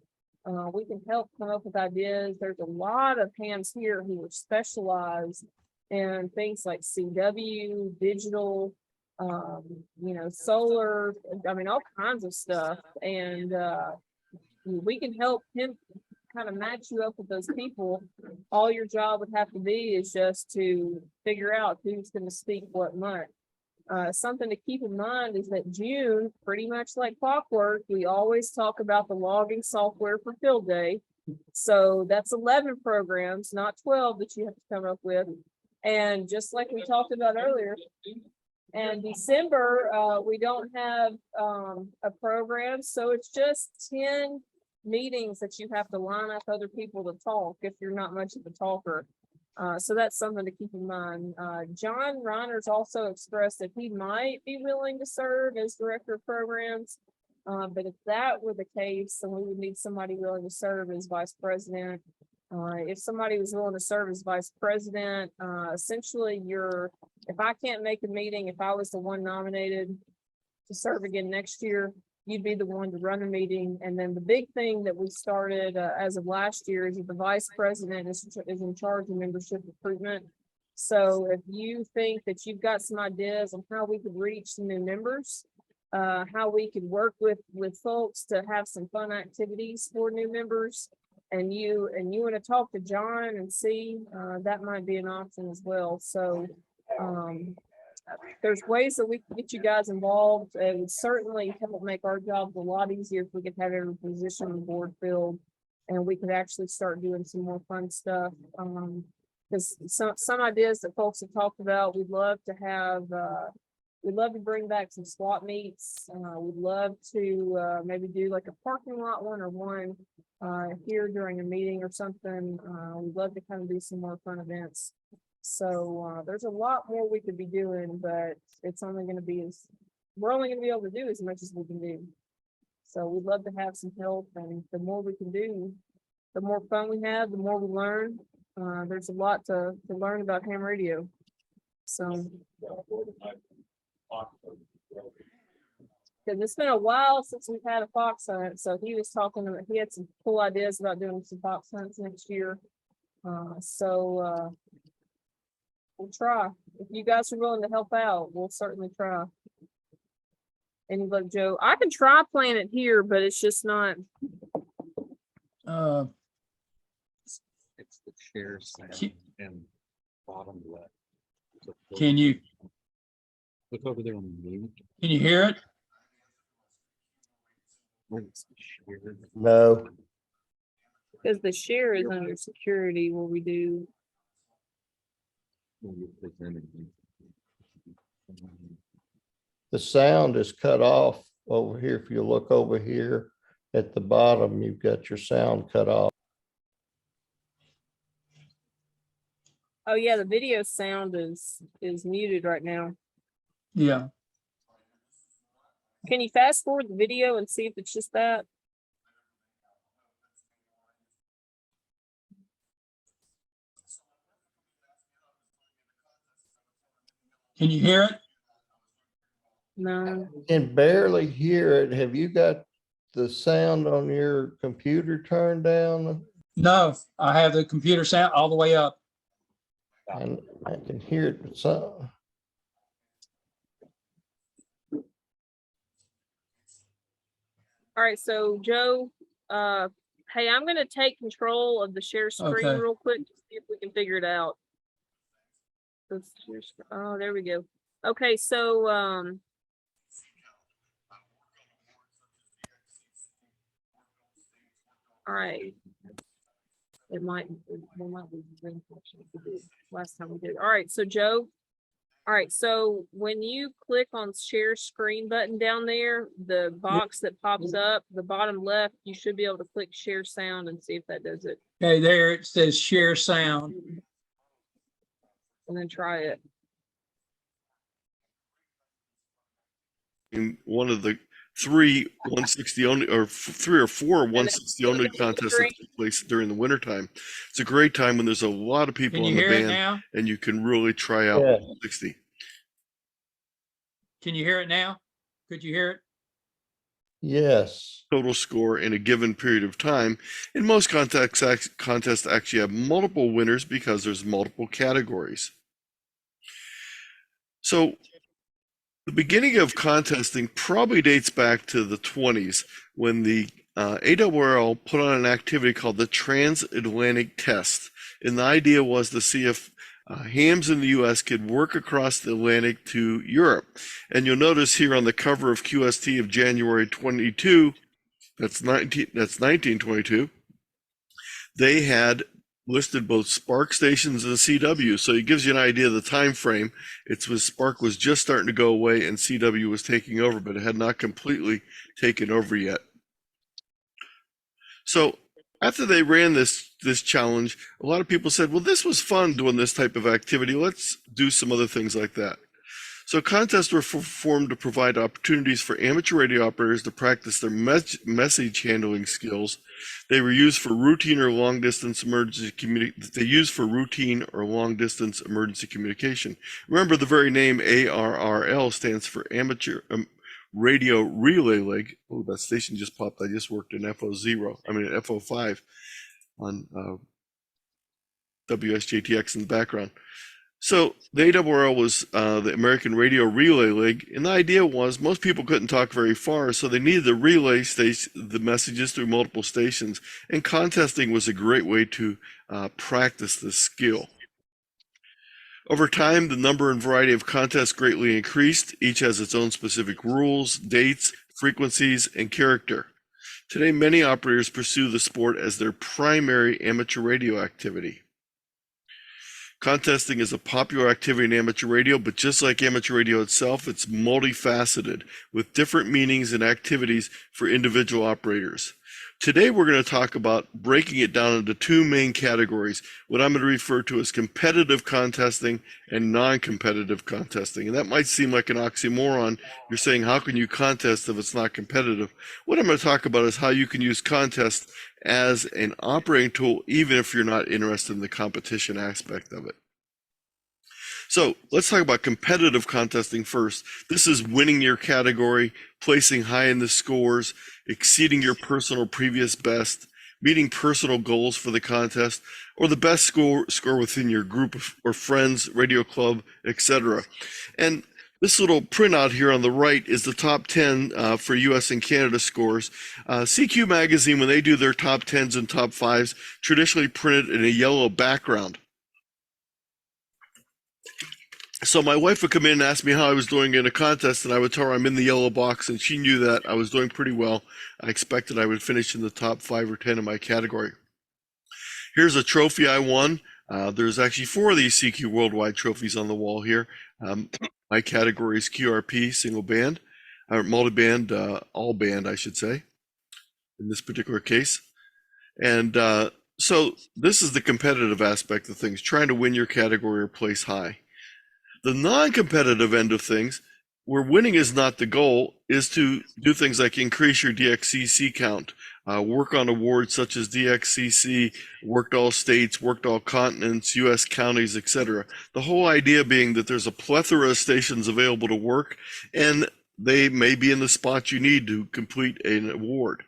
We can help come up with ideas. There's a lot of hands here who are specialized in things like CW, digital, solar, I mean, all kinds of stuff. And we can help him kind of match you up with those people. All your job would have to be is just to figure out who's going to speak what month. Something to keep in mind is that June, pretty much like clockwork, we always talk about the logging software for field day. So that's 11 programs, not 12 that you have to come up with. And just like we talked about earlier, and December, we don't have a program, so it's just 10 meetings that you have to line up other people to talk if you're not much of a talker. So that's something to keep in mind. John Reiner's also expressed that he might be willing to serve as director of programs. But if that were the case, then we would need somebody willing to serve as vice president. If somebody was willing to serve as vice president, essentially if I can't make a meeting, if I was the one nominated to serve again next year, you'd be the one to run a meeting. And then the big thing that we started as of last year is that the vice president is in charge of membership recruitment. So if you think that you've got some ideas on how we could reach some new members, how we could work with folks to have some fun activities for new members, and you want to talk to John and see, that might be an option as well. So there's ways that we can get you guys involved. It would certainly help make our jobs a lot easier if we could have every position on the board filled, and we could actually start doing some more fun stuff. Because some ideas that folks have talked about, we'd love to bring back some swap meets. We'd love to maybe do like a parking lot one or one here during a meeting or something. We'd love to kind of do some more fun events. So there's a lot more we could be doing, but it's only going to be we're only going to be able to do as much as we can do. So we'd love to have some help, and the more we can do, the more fun we have, the more we learn. There's a lot to learn about ham radio. So because it's been a while since we've had a fox hunt, so he was talking about, he had some cool ideas about doing some fox hunts next year. We'll try. If you guys are willing to help out, we'll certainly try. And look, Joe, I can try playing it here, but it's just not. It's the share sound and bottom left. So Can you look over there on the mute? can you hear it? Where it's shared. No, Because the share is under security where we do. Where you're presenting. the sound is cut off over here. If you look over here at the bottom, you've got your sound cut off. Oh yeah, the video sound is muted right now. Yeah. Can you fast forward the video and see if it's just that? Can you hear it? No. Can barely hear it. Have you got the sound on your computer turned down? No, I have the computer sound all the way up. And I can hear it, but some. All right, so Joe, Hey, I'm gonna take control of the share screen Okay. real quick to see if we can figure it out. Oh, there we go. Okay, so all right. It might be last time we did. All right, so Joe. All right, so when you click on share screen button down there, the box that pops up, the bottom left, you should be able to click share sound and see if that does it. Okay, there it says share sound. And then try it. In one of the three 160 only, or three or four 160 only contests that take place during the wintertime. It's a great time when there's a lot of people Can you on the hear it band now? and you can really try out Yeah. 160. Can you hear it now? Could you hear it? Yes. Total score in a given period of time. In most contests actually have multiple winners because there's multiple categories. So the beginning of contesting probably dates back to the 20s when the ARRL put on an activity called the Transatlantic Test. And the idea was to see if hams in the U.S. could work across the Atlantic to Europe. And you'll notice here on the cover of QST of January 22, that's 1922, they had listed both Spark stations and CW. So it gives you an idea of the time frame. Spark was just starting to go away and CW was taking over, but it had not completely taken over yet. So after they ran this challenge, a lot of people said, well, this was fun doing this type of activity. Let's do some other things like that. So contests were formed to provide opportunities for amateur radio operators to practice their message handling skills. They were used for routine or long distance emergency communication. Remember, the very name ARRL stands for Amateur Radio Relay League. Oh, that station just popped. I just worked in FO5 on WSJTX in the background. So the ARRL was the American Radio Relay League, and the idea was most people couldn't talk very far, so they needed to relay the messages through multiple stations, and contesting was a great way to practice this skill. Over time, the number and variety of contests greatly increased. Each has its own specific rules, dates, frequencies, and character. Today, many operators pursue the sport as their primary amateur radio activity. Contesting is a popular activity in amateur radio, but just like amateur radio itself, it's multifaceted with different meanings and activities for individual operators. Today, we're going to talk about breaking it down into two main categories, what I'm going to refer to as competitive contesting and non-competitive contesting. And that might seem like an oxymoron. You're saying, how can you contest if it's not competitive? What I'm going to talk about is how you can use contest as an operating tool, even if you're not interested in the competition aspect of it. So let's talk about competitive contesting first. This is winning your category, placing high in the scores, exceeding your personal previous best, meeting personal goals for the contest, or the best score within your group or friends, radio club, etc. And this little printout here on the right is the top 10 for US and Canada scores. CQ Magazine, when they do their top 10s and top 5s, traditionally printed in a yellow background. So my wife would come in and ask me how I was doing in a contest, and I would tell her I'm in the yellow box, and she knew that I was doing pretty well. I expected I would finish in the top 5 or 10 in my category. Here's a trophy I won. There's actually 4 of these CQ Worldwide trophies on the wall here. My category is QRP, single band, or multi-band, all band, I should say, in this particular case. And so this is the competitive aspect of things, trying to win your category or place high. The non-competitive end of things, where winning is not the goal, is to do things like increase your DXCC count, work on awards such as DXCC, worked all states, worked all continents, US counties, etc. The whole idea being that there's a plethora of stations available to work, and they may be in the spot you need to complete an award.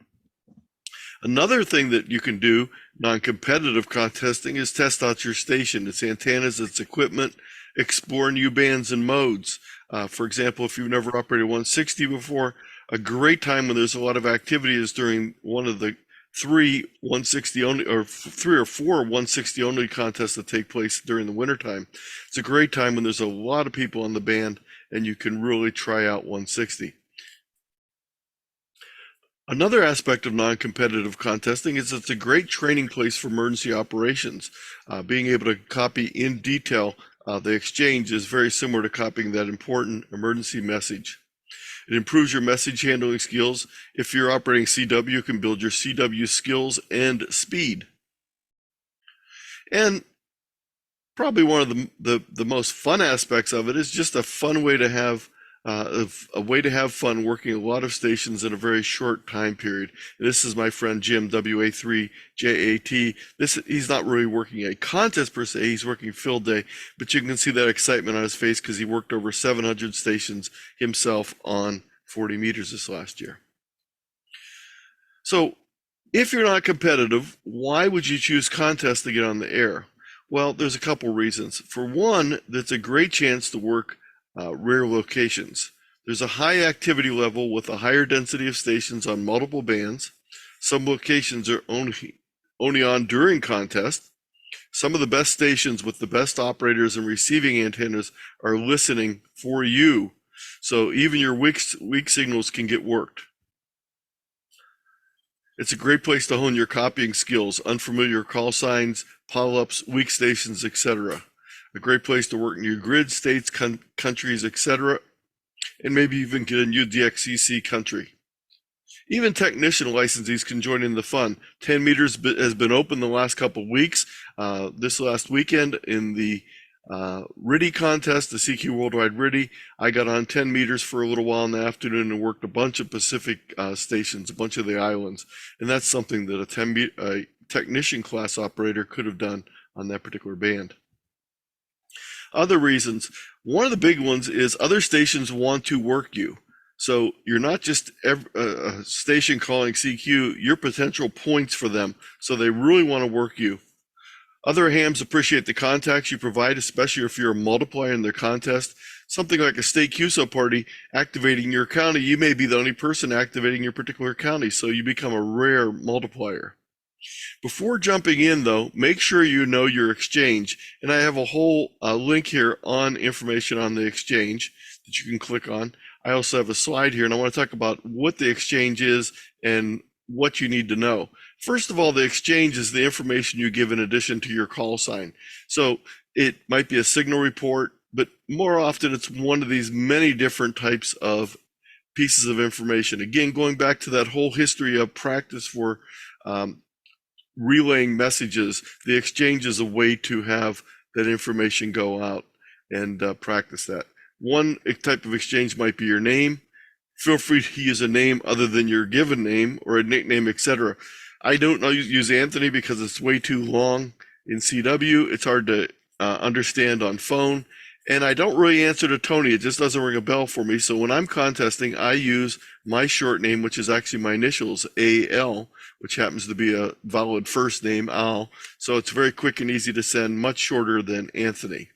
Another thing that you can do, non-competitive contesting, is test out your station, its antennas, its equipment, explore new bands and modes. For example, if you've never operated 160 before, a great time when there's a lot of activity is during one of the 3 160 only, or 3 or 4 160 only contests that take place during the wintertime. It's a great time when there's a lot of people on the band and you can really try out 160. Another aspect of non-competitive contesting is it's a great training place for emergency operations. Being able to copy in detail the exchange is very similar to copying that important emergency message. It improves your message handling skills. If you're operating CW, you can build your CW skills and speed. And probably one of the most fun aspects of it is just a fun way to have fun working a lot of stations in a very short time period. And this is my friend Jim, WA3JAT. He's not really working a contest per se, he's working field day, but you can see that excitement on his face because he worked over 700 stations himself on 40 meters this last year. So if you're not competitive, why would you choose contests to get on the air? Well, there's a couple reasons. For one, that's a great chance to work rare locations. There's a high activity level with a higher density of stations on multiple bands. Some locations are only on during contests. Some of the best stations with the best operators and receiving antennas are listening for you. So even your weak signals can get worked. It's a great place to hone your copying skills, unfamiliar call signs, pile-ups, weak stations, etc. A great place to work in your grid, states, countries, etc. And maybe even get a new DXCC country. Even technician licensees can join in the fun. 10 meters has been open the last couple of weeks. This last weekend in the RIDI contest, the CQ Worldwide RIDI, I got on 10 meters for a little while in the afternoon and worked a bunch of Pacific stations, a bunch of the islands. And that's something that a technician class operator could have done on that particular band. Other reasons, one of the big ones is other stations want to work you. So you're not just a station calling CQ, you're potential points for them. So they really want to work you. Other hams appreciate the contacts you provide, especially if you're a multiplier in their contest. Something like a state QSO party activating your county, you may be the only person activating your particular county, so you become a rare multiplier. Before jumping in though, make sure you know your exchange. And I have a whole link here on information on the exchange that you can click on. I also have a slide here and I want to talk about what the exchange is and what you need to know. First of all, the exchange is the information you give in addition to your call sign. So it might be a signal report, but more often it's one of these many different types of pieces of information. Again, going back to that whole history of practice for relaying messages, the exchange is a way to have that information go out and practice that. One type of exchange might be your name. Feel free to use a name other than your given name or a nickname, etc. I don't use Anthony because it's way too long in CW. It's hard to understand on phone. And I don't really answer to Tony. It just doesn't ring a bell for me. So when I'm contesting, I use my short name, which is actually my initials, AL, which happens to be a valid first name, Al. So it's very quick and easy to send, much shorter than Anthony.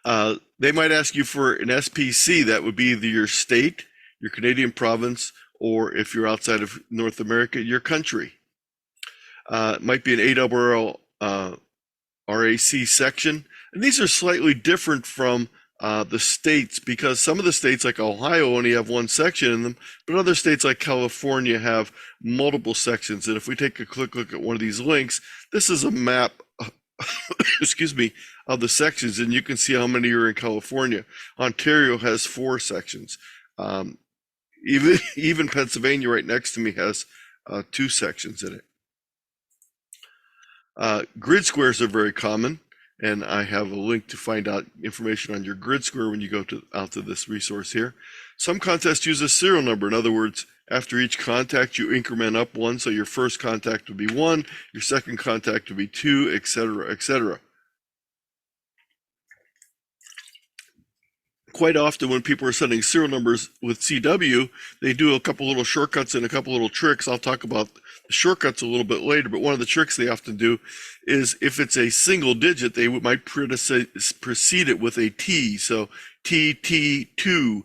They might ask you for an SPC. That would be either your state, your Canadian province, or if you're outside of North America, your country. It might be an ARRL RAC section. And these are slightly different from the states because some of the states like Ohio only have one section in them, but other states like California have multiple sections. And if we take a quick look at one of these links, this is a map, excuse me, of the sections, and you can see how many are in California. Ontario has 4 sections. Even Pennsylvania right next to me has 2 sections in it. Grid squares are very common. And I have a link to find out information on your grid square when you go out to this resource here. Some contests use a serial number. In other words, after each contact, you increment up 1. So your first contact would be 1, your second contact would be 2, etc., etc. Quite often when people are sending serial numbers with CW, they do a couple little shortcuts and a couple little tricks. I'll talk about the shortcuts a little bit later, but one of the tricks they often do is if it's a single digit, they might precede it with a T. So TT2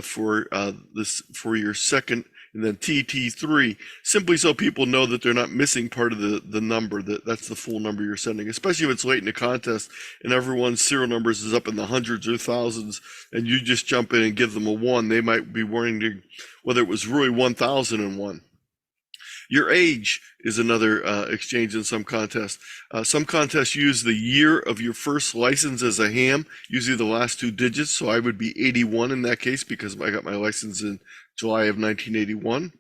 for your second and then TT3, simply so people know that they're not missing part of the number, that's the full number you're sending, especially if it's late in the contest and everyone's serial numbers is up in the hundreds or thousands, and you just jump in and give them a 1, they might be wondering whether it was really 1001. Your age is another exchange in some contests. Some contests use the year of your first license as a ham, usually the last 2 digits. So I would be 81 in that case because I got my license in July of 1981.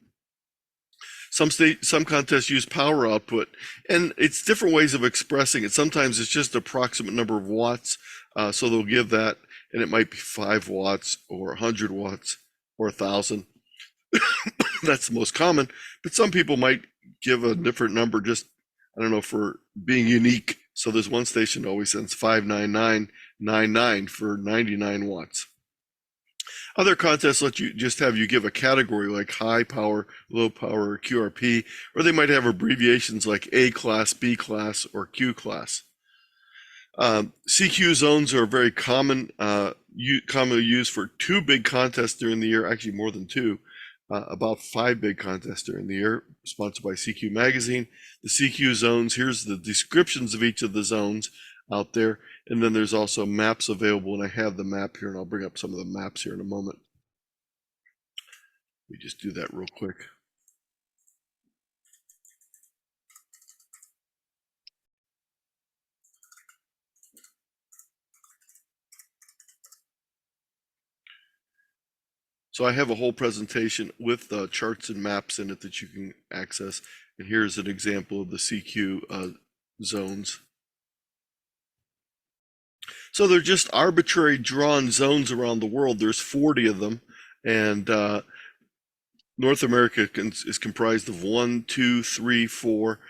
Some contests use power output, and it's different ways of expressing it. Sometimes it's just approximate number of watts. So they'll give that, and it might be 5 watts or 100 watts or 1,000. That's the most common, but some people might give a different number, just, I don't know, for being unique. So there's one station that always sends 59999 for 99 watts. Other contests let you just have you give a category like high power, low power, or QRP, or they might have abbreviations like A class, B class, or Q class. CQ zones are very common, commonly used for 2 big contests during the year, actually more than 2. About 5 big contests during the year, sponsored by CQ Magazine. The CQ zones, here's the descriptions of each of the zones out there, and then there's also maps available, and I have the map here, and I'll bring up some of the maps here in a moment. We just do that real quick. So I have a whole presentation with charts and maps in it that you can access. And here's an example of the CQ zones. So they're just arbitrary drawn zones around the world. There's 40 of them. And North America is comprised of 1, 2, 3, 4,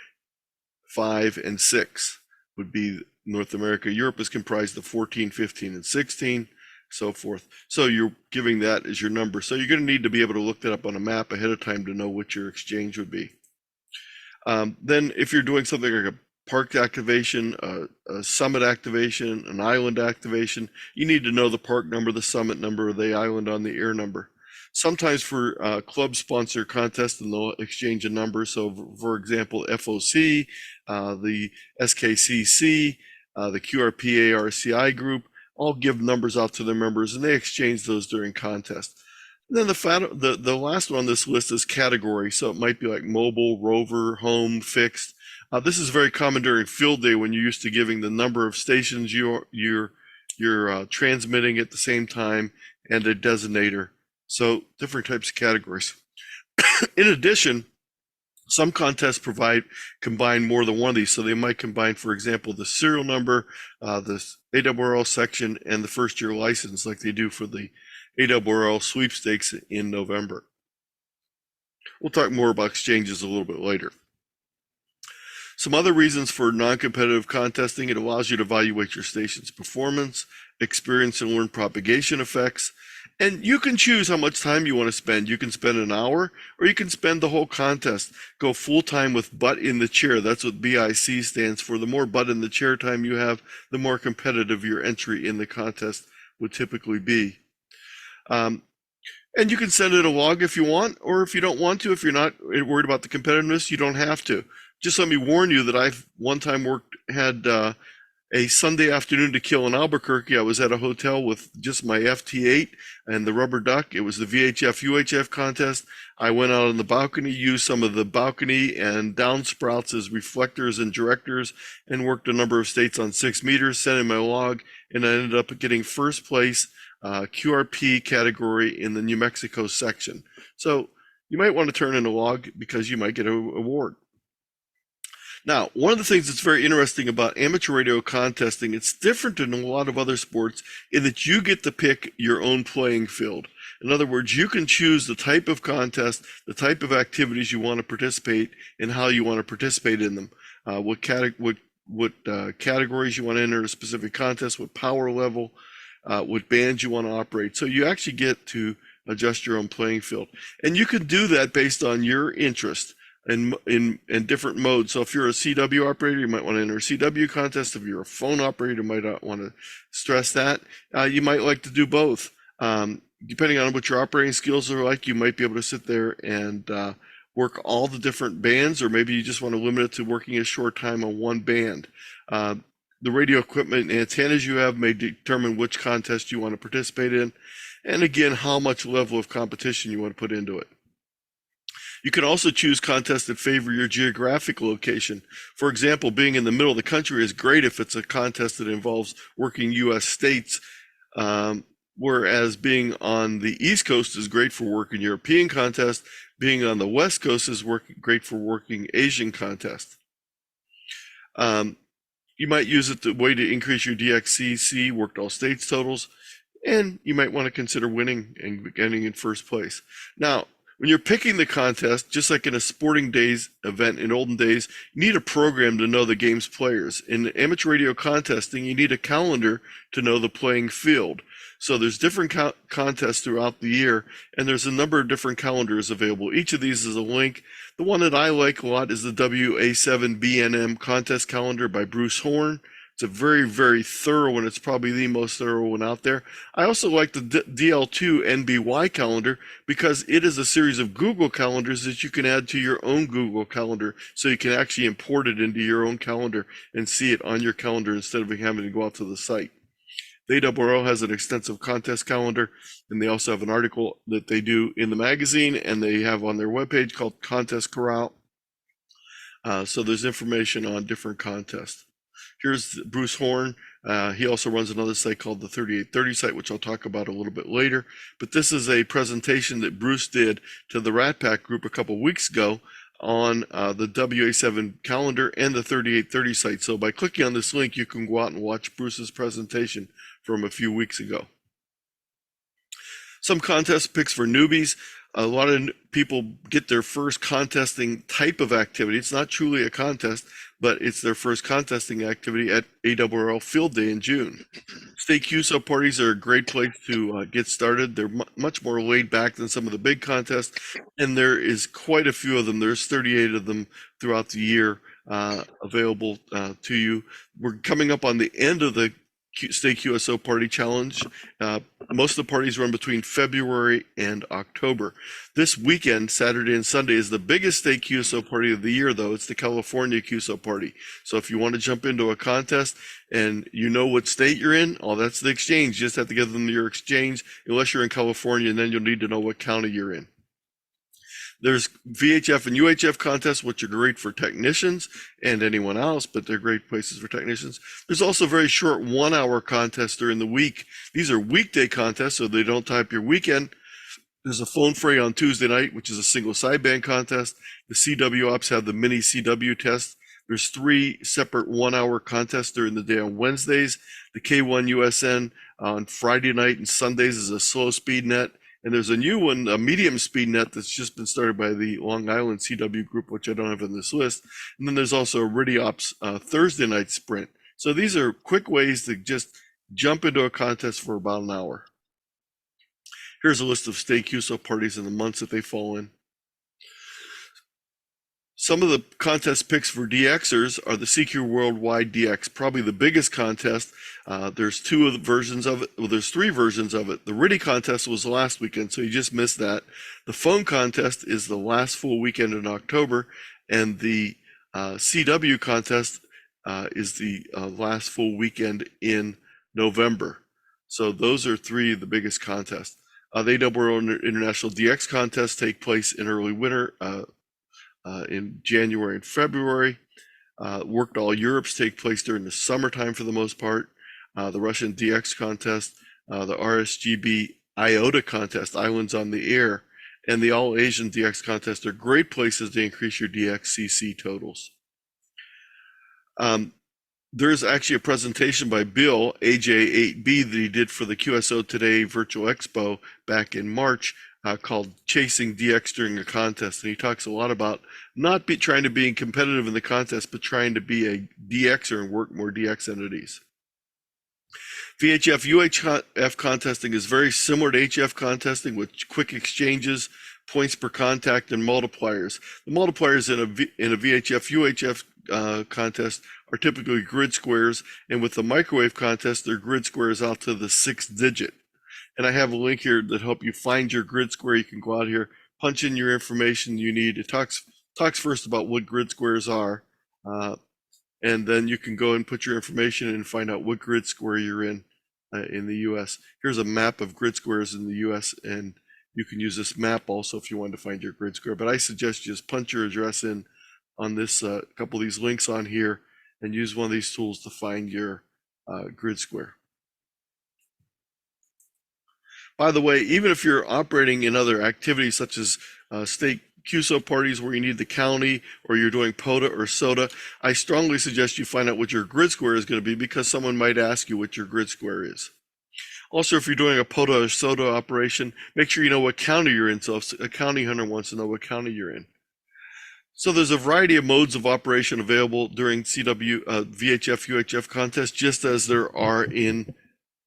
5, and 6 would be North America. Europe is comprised of 14, 15, and 16. So forth. So you're giving that as your number. So you're going to need to be able to look that up on a map ahead of time to know what your exchange would be. Then if you're doing something like a park activation, a summit activation, an island activation, you need to know the park number, the summit number, the island on the air number. Sometimes for club sponsor contests, and they'll exchange a number. So for example, FOC, the SKCC, the QRP ARCI group, all give numbers out to their members, and they exchange those during contests. And then the last one on this list is category. So it might be like mobile, rover, home, fixed. This is very common during field day when you're used to giving the number of stations you're transmitting at the same time and a designator. So different types of categories. In addition, some contests combine more than one of these. So they might combine, for example, the serial number, the ARRL section, and the first year license, like they do for the ARRL sweepstakes in November. We'll talk more about exchanges a little bit later. Some other reasons for non-competitive contesting: it allows you to evaluate your station's performance, experience and learn propagation effects, and you can choose how much time you want to spend. You can spend an hour, or you can spend the whole contest. Go full time with butt in the chair. That's what BIC stands for. The more butt in the chair time you have, the more competitive your entry in the contest would typically be. And you can send in a log if you want, or if you don't want to, if you're not worried about the competitiveness, you don't have to. Just let me warn you that I've one time had a Sunday afternoon to kill in Albuquerque. I was at a hotel with just my FT8 and the rubber duck. It was the Vhf Uhf contest. I went out on the balcony, used some of the balcony and downsprouts as reflectors and directors, and worked a number of states on 6 meters, sent in my log, and I ended up getting first place QRP category in the New Mexico section. So you might want to turn in a log because you might get an award. Now, one of the things that's very interesting about amateur radio contesting, it's different than a lot of other sports in that you get to pick your own playing field. In other words, you can choose the type of contest, the type of activities you want to participate in, how you want to participate in them, what categories you want to enter a specific contest, what power level, what bands you want to operate. So you actually get to adjust your own playing field. And you can do that based on your interest in different modes. So if you're a CW operator, you might want to enter a CW contest. If you're a phone operator, you might not want to stress that. You might like to do both. depending on what your operating skills are like, you might be able to sit there and work all the different bands, or maybe you just want to limit it to working a short time on one band. The radio equipment and antennas you have may determine which contest you want to participate in, and again, how much level of competition you want to put into it. You can also choose contests that favor your geographic location. For example, being in the middle of the country is great if it's a contest that involves working U.S. states, whereas being on the East Coast is great for working European contests. Being on the West Coast is great for working Asian contests. You might use it the way to increase your DXCC, worked all states totals, and you might want to consider winning and getting in first place. Now, when you're picking the contest, just like in a sporting days event in olden days, you need a program to know the game's players. In amateur radio contesting, you need a calendar to know the playing field. So there's different contests throughout the year, and there's a number of different calendars available. Each of these is a link. The one that I like a lot is the WA7BNM contest calendar by Bruce Horn. It's a very, very thorough one. It's probably the most thorough one out there. I also like the DL2 NBY calendar because it is a series of Google calendars that you can add to your own Google calendar, so you can actually import it into your own calendar and see it on your calendar instead of having to go out to the site. The ARRL has an extensive contest calendar, and they also have an article that they do in the magazine, and they have on their webpage called Contest Corral. So there's information on different contests. Here's Bruce Horn. He also runs another site called the 3830 site, which I'll talk about a little bit later. But this is a presentation that Bruce did to the Rat Pack group a couple weeks ago on the WA7 calendar and the 3830 site. So by clicking on this link, you can go out and watch Bruce's presentation from a few weeks ago. Some contest picks for newbies. A lot of people get their first contesting type of activity. It's not truly a contest, but it's their first contesting activity at ARRL Field Day in June. State QSO parties are a great place to get started. They're much more laid back than some of the big contests, and there is quite a few of them. There's 38 of them throughout the year available to you. We're coming up on the end of the State QSO Party Challenge. Most of the parties run between February and October. This weekend, Saturday and Sunday, is the biggest State QSO Party of the year, though. It's the California QSO Party. So if you want to jump into a contest and you know what state you're in, oh, that's the exchange. You just have to give them your exchange, unless you're in California, and then you'll need to know what county you're in. There's VHF and UHF contests, which are great for technicians and anyone else, but they're great places for technicians. There's also very short 1 hour contests during the week. These are weekday contests, so they don't tie up your weekend. There's a phone fray on Tuesday night, which is a single sideband contest. The CW ops have the mini CW test. There's 3 separate 1 hour contests during the day on Wednesdays. The K1 USN on Friday night and Sundays is a slow speed net. And there's a new one, a medium speed net that's just been started by the Long Island CW group, which I don't have in this list. And then there's also a RIDIOPS Thursday night sprint. So these are quick ways to just jump into a contest for about an hour. Here's a list of state QSO parties and the months that they fall in. Some of the contest picks for DXers are the CQ Worldwide DX, probably the biggest contest. There's 2 versions of it. Well, there's 3 versions of it. The RIDI contest was last weekend, so you just missed that. The phone contest is the last full weekend in October, and the CW contest is the last full weekend in November. So those are 3 of the biggest contests. The ARRL International DX contests take place in early winter, in January and February. Worked All Europes take place during the summertime for the most part. The Russian DX contest, the RSGB IOTA contest, Islands on the Air, and the All Asian DX contest are great places to increase your DXCC totals. There's actually a presentation by Bill, AJ8B, that he did for the QSO Today Virtual Expo back in March, called Chasing DX During a Contest. And he talks a lot about not trying to be competitive in the contest, but trying to be a DXer and work more DX entities. VHF UHF contesting is very similar to HF contesting, with quick exchanges, points per contact, and multipliers. The multipliers in a VHF UHF contest are typically grid squares, and with the microwave contest, they're grid squares out to the 6th digit. And I have a link here that help you find your grid square. You can go out here, punch in your information you need. It talks first about what grid squares are, and then you can go and put your information in and find out what grid square you're in the U.S. Here's a map of grid squares in the U.S., and you can use this map also if you want to find your grid square. But I suggest you just punch your address in on this couple of these links on here and use one of these tools to find your grid square. By the way, even if you're operating in other activities such as state QSO parties where you need the county, or you're doing POTA or SOTA, I strongly suggest you find out what your grid square is going to be, because someone might ask you what your grid square is. Also, if you're doing a POTA or SOTA operation, make sure you know what county you're in. So if a county hunter wants to know what county you're in. So there's a variety of modes of operation available during VHF UHF contests, just as there are in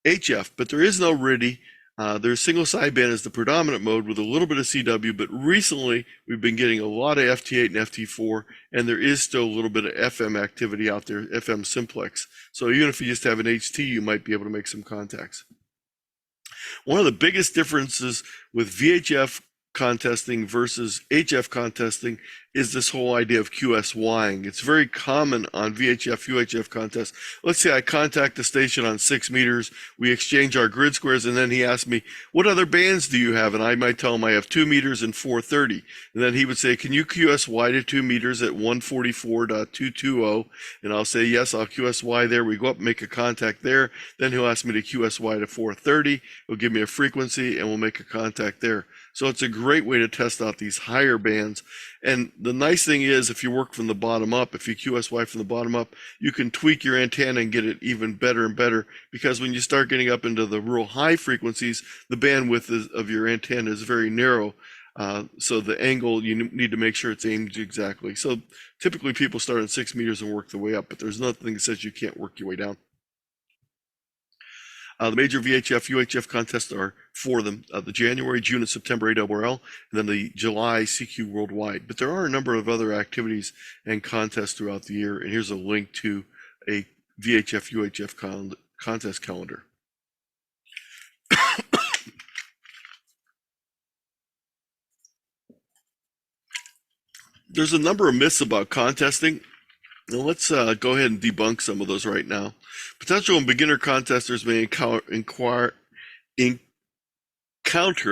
HF, but there is no RIDI. There's single sideband as the predominant mode with a little bit of CW, but recently we've been getting a lot of FT8 and FT4, and there is still a little bit of FM activity out there, FM simplex. So even if you just have an HT, you might be able to make some contacts. One of the biggest differences with VHF contesting versus HF contesting is this whole idea of QSYing. It's very common on VHF UHF contests. Let's say I contact the station on 6 meters, we exchange our grid squares, and then he asks me, what other bands do you have? And I might tell him I have 2 meters and 430. And then he would say, can you QSY to 2 meters at 144.220? And I'll say, yes, I'll QSY there. We go up and make a contact there. Then he'll ask me to QSY to 430. He'll give me a frequency and we'll make a contact there. So it's a great way to test out these higher bands. And the nice thing is, if you work from the bottom up, if you QSY from the bottom up, you can tweak your antenna and get it even better and better, because when you start getting up into the real high frequencies, the bandwidth of your antenna is very narrow. So the angle, you need to make sure it's aimed exactly. So typically people start at 6 meters and work their way up, but there's nothing that says you can't work your way down. The major VHF, UHF contests are 4 of them, the January, June, and September ARRL, and then the July CQ Worldwide. But there are a number of other activities and contests throughout the year, and here's a link to a VHF, UHF contest calendar. There's a number of myths about contesting. Now let's go ahead and debunk some of those right now. Potential and beginner contesters may encounter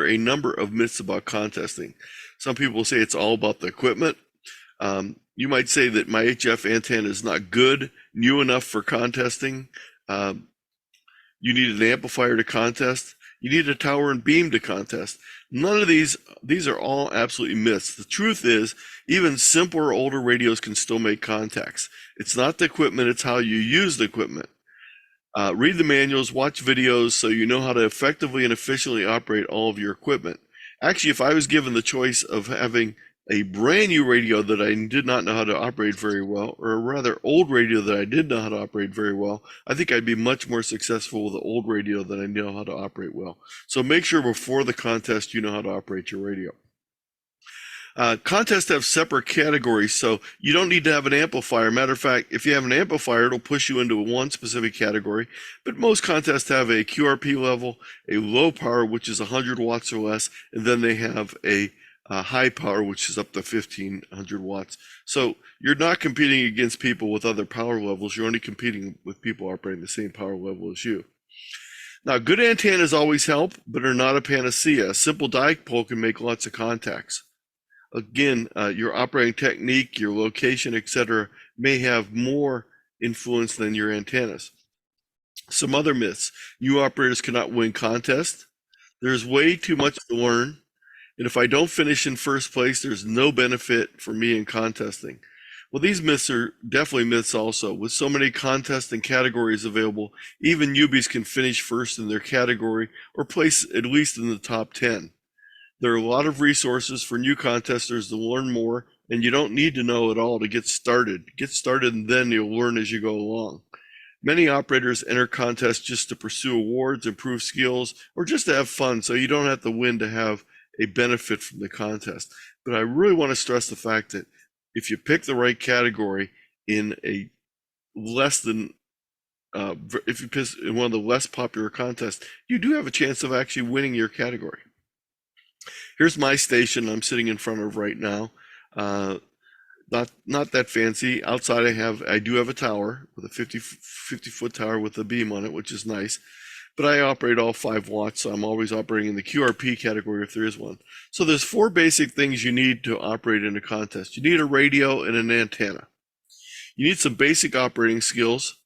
a number of myths about contesting. Some people say it's all about the equipment. You might say that my HF antenna is not good, new enough for contesting. You need an amplifier to contest. You need a tower and beam to contest. None of these are all absolutely myths. The truth is, even simpler, older radios can still make contacts. It's not the equipment, it's how you use the equipment. Read the manuals, watch videos so you know how to effectively and efficiently operate all of your equipment. Actually, if I was given the choice of having a brand new radio that I did not know how to operate very well, or a rather old radio that I did know how to operate very well, I think I'd be much more successful with the old radio that I know how to operate well. So make sure before the contest you know how to operate your radio. Contests have separate categories, so you don't need to have an amplifier. Matter of fact, if you have an amplifier, it'll push you into one specific category. But most contests have a QRP level, a low power, which is 100 watts or less, and then they have a high power, which is up to 1500 watts. So you're not competing against people with other power levels. You're only competing with people operating the same power level as you. Now, good antennas always help, but are not a panacea. A simple dipole can make lots of contacts. Again, your operating technique, your location, etc., may have more influence than your antennas. Some other myths: new operators cannot win contests. There's way too much to learn, and if I don't finish in first place, there's no benefit for me in contesting. Well, these myths are definitely myths also. With so many contests and categories available, even newbies can finish first in their category or place at least in the top 10. There are a lot of resources for new contesters to learn more, and you don't need to know it all to get started. Get started and then you'll learn as you go along. Many operators enter contests just to pursue awards, improve skills, or just to have fun, so you don't have to win to have a benefit from the contest. But I really want to stress the fact that if you pick the right category in a less than if you piss in one of the less popular contests, you do have a chance of actually winning your category. Here's my station I'm sitting in front of right now. Not that fancy. Outside I do have a tower with a 50 foot tower with a beam on it, which is nice. But I operate all 5 watts, so I'm always operating in the QRP category if there is one. So there's 4 basic things you need to operate in a contest. You need a radio and an antenna. You need some basic operating skills.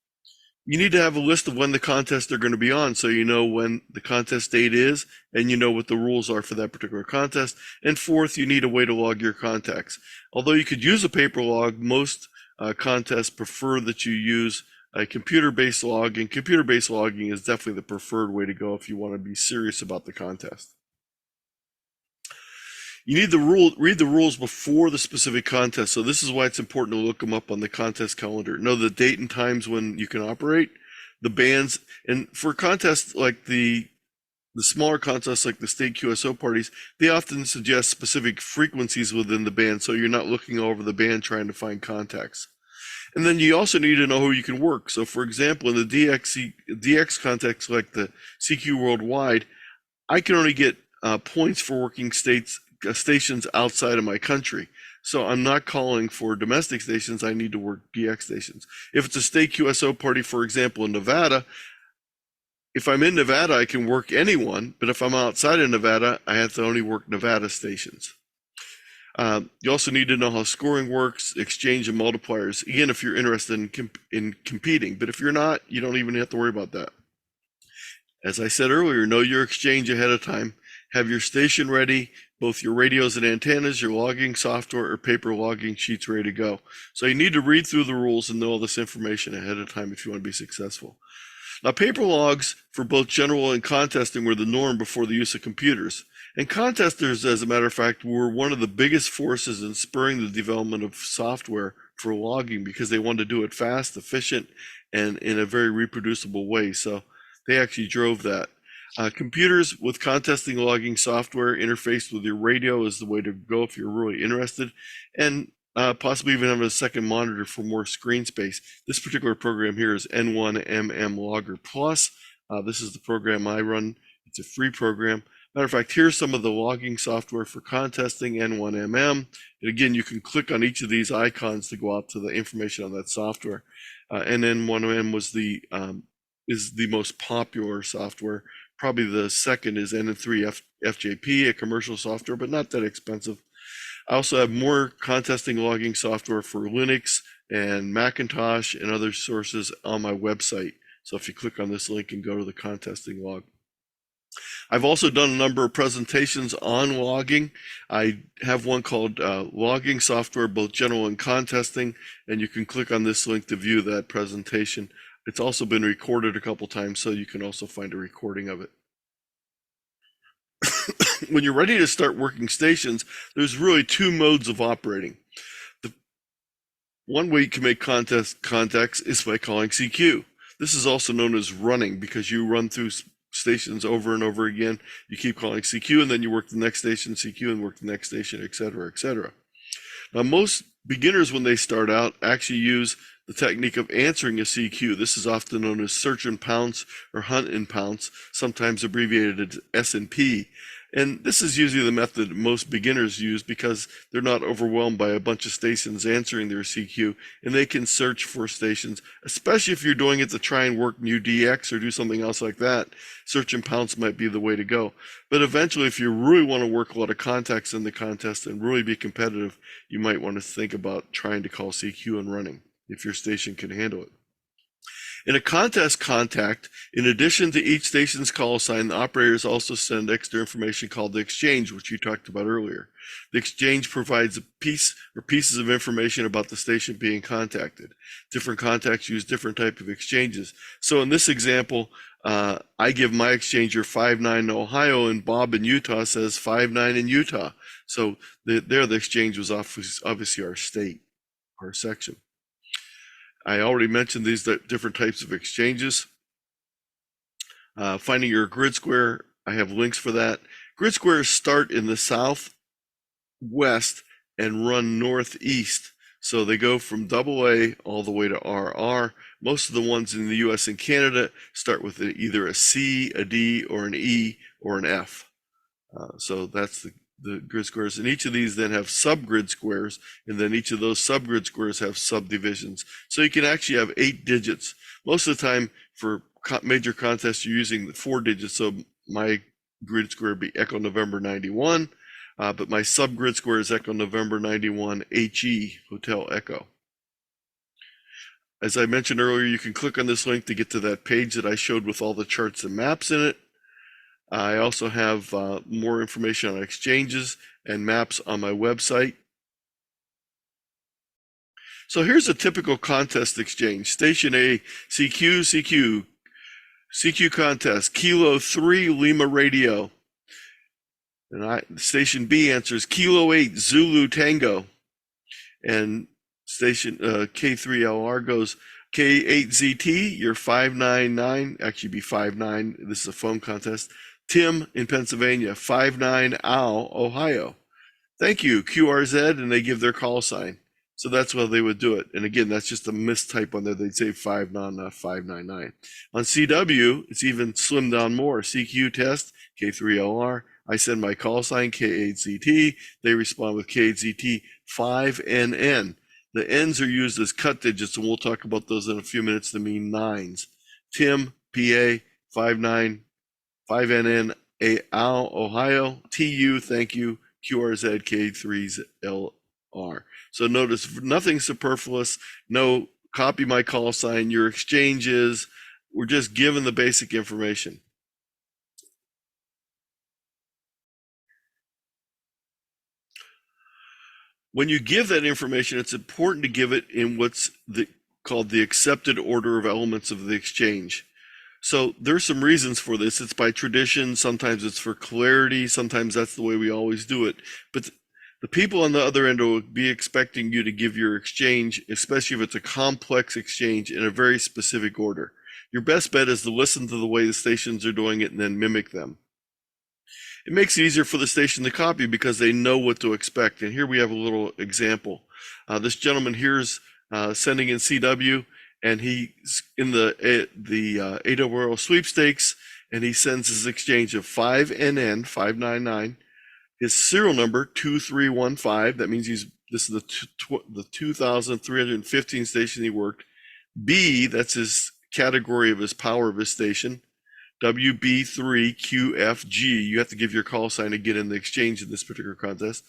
You need to have a list of when the contests are going to be on, so you know when the contest date is and you know what the rules are for that particular contest. And fourth, you need a way to log your contacts. Although you could use a paper log, most contests prefer that you use a computer-based log, and computer-based logging is definitely the preferred way to go if you want to be serious about the contest. You need read the rules before the specific contest. So this is why it's important to look them up on the contest calendar. Know the date and times when you can operate, the bands, and for contests like the smaller contests like the state QSO parties, they often suggest specific frequencies within the band, so you're not looking over the band trying to find contacts. And then you also need to know who you can work. So for example, in the DX context like the CQ Worldwide, I can only get points for working stations outside of my country. So I'm not calling for domestic stations, I need to work DX stations. If it's a state QSO party, for example, in Nevada, if I'm in Nevada, I can work anyone, but if I'm outside of Nevada, I have to only work Nevada stations. You also need to know how scoring works, exchange and multipliers, again, if you're interested in competing. But if you're not, you don't even have to worry about that. As I said earlier, know your exchange ahead of time. Have your station ready, both your radios and antennas, your logging software, or paper logging sheets ready to go. So you need to read through the rules and know all this information ahead of time if you want to be successful. Now, paper logs for both general and contesting were the norm before the use of computers. And contesters, as a matter of fact, were one of the biggest forces in spurring the development of software for logging because they wanted to do it fast, efficient, and in a very reproducible way. So they actually drove that. Computers with contesting logging software interfaced with your radio is the way to go if you're really interested, and possibly even have a second monitor for more screen space. This particular program here is N1MM Logger Plus. This is the program I run. It's a free program. Matter of fact, here's some of the logging software for contesting N1MM. And again, you can click on each of these icons to go out to the information on that software. And N1MM is the most popular software. Probably the second is N3 FJP, a commercial software, but not that expensive. I also have more contesting logging software for Linux and Macintosh and other sources on my website. So if you click on this link and go to the contesting log. I've also done a number of presentations on logging. I have one called Logging Software, both general and contesting, and you can click on this link to view that presentation. It's also been recorded a couple times, so you can also find a recording of it. When you're ready to start working stations, there's really 2 modes of operating. The one way you can make contacts is by calling CQ. This is also known as running because you run through stations over and over again. You keep calling CQ and then you work the next station, CQ, and work the next station, etc., etc. Now, most beginners, when they start out, actually use the technique of answering a CQ. This is often known as search and pounce or hunt and pounce, sometimes abbreviated as S&P. And this is usually the method most beginners use because they're not overwhelmed by a bunch of stations answering their CQ, and they can search for stations, especially if you're doing it to try and work new DX or do something else like that. Search and pounce might be the way to go. But eventually, if you really want to work a lot of contacts in the contest and really be competitive, you might want to think about trying to call CQ and running if your station can handle it. In a contest contact, in addition to each station's call sign, the operators also send extra information called the exchange, which you talked about earlier. The exchange provides a piece or pieces of information about the station being contacted. Different contacts use different type of exchanges. So in this example, I give my exchanger 59 in Ohio, and Bob in Utah says 59 in Utah. So there the exchange was obviously our state, our section. I already mentioned these different types of exchanges. Finding your grid square, I have links for that. Grid squares start in the southwest and run northeast. So they go from AA all the way to RR. Most of the ones in the US and Canada start with either a C, a D, or an E, or an F. So that's the grid squares. And each of these then have subgrid squares, and then each of those subgrid squares have subdivisions. So you can actually have 8 digits. Most of the time for major contests, you're using the 4 digits. So my grid square would be Echo November 91. But my subgrid square is Echo November 91 HE Hotel Echo. As I mentioned earlier, you can click on this link to get to that page that I showed with all the charts and maps in it. I also have more information on exchanges and maps on my website. So here's a typical contest exchange. Station A, CQ contest, Kilo 3 Lima Radio. And Station B answers Kilo 8 Zulu Tango. And Station K3LR goes K8ZT, you're 599, actually be 59. This is a phone contest. Tim in Pennsylvania, 59 Al, Ohio. Thank you, QRZ, and they give their call sign. So that's why they would do it. And again, that's just a mistype on there. They'd say 59, not 599. On CW, it's even slimmed down more. CQ test, K3LR. I send my call sign, K8ZT. They respond with K8ZT 5NN. The N's are used as cut digits, and we'll talk about those in a few minutes to mean nines. Tim, PA, 59, 5NN, Al, Ohio. TU, thank you. QRZ, K3LR. So notice nothing superfluous, no copy my call sign, your exchanges. We're just given the basic information. When you give that information, it's important to give it in what's called the accepted order of elements of the exchange. So there's some reasons for this. It's by tradition. Sometimes it's for clarity. Sometimes that's the way we always do it. But the people on the other end will be expecting you to give your exchange, especially if it's a complex exchange, in a very specific order. Your best bet is to listen to the way the stations are doing it and then mimic them. It makes it easier for the station to copy because they know what to expect. And here we have a little example. This gentleman here is sending in CW, and he's in the AWRL sweepstakes, and he sends his exchange of 5NN, 599, his serial number 2315. That means this is the 2,315 station he worked. B, that's his category of his power of his station. WB3QFG, you have to give your call sign to get in the exchange in this particular contest.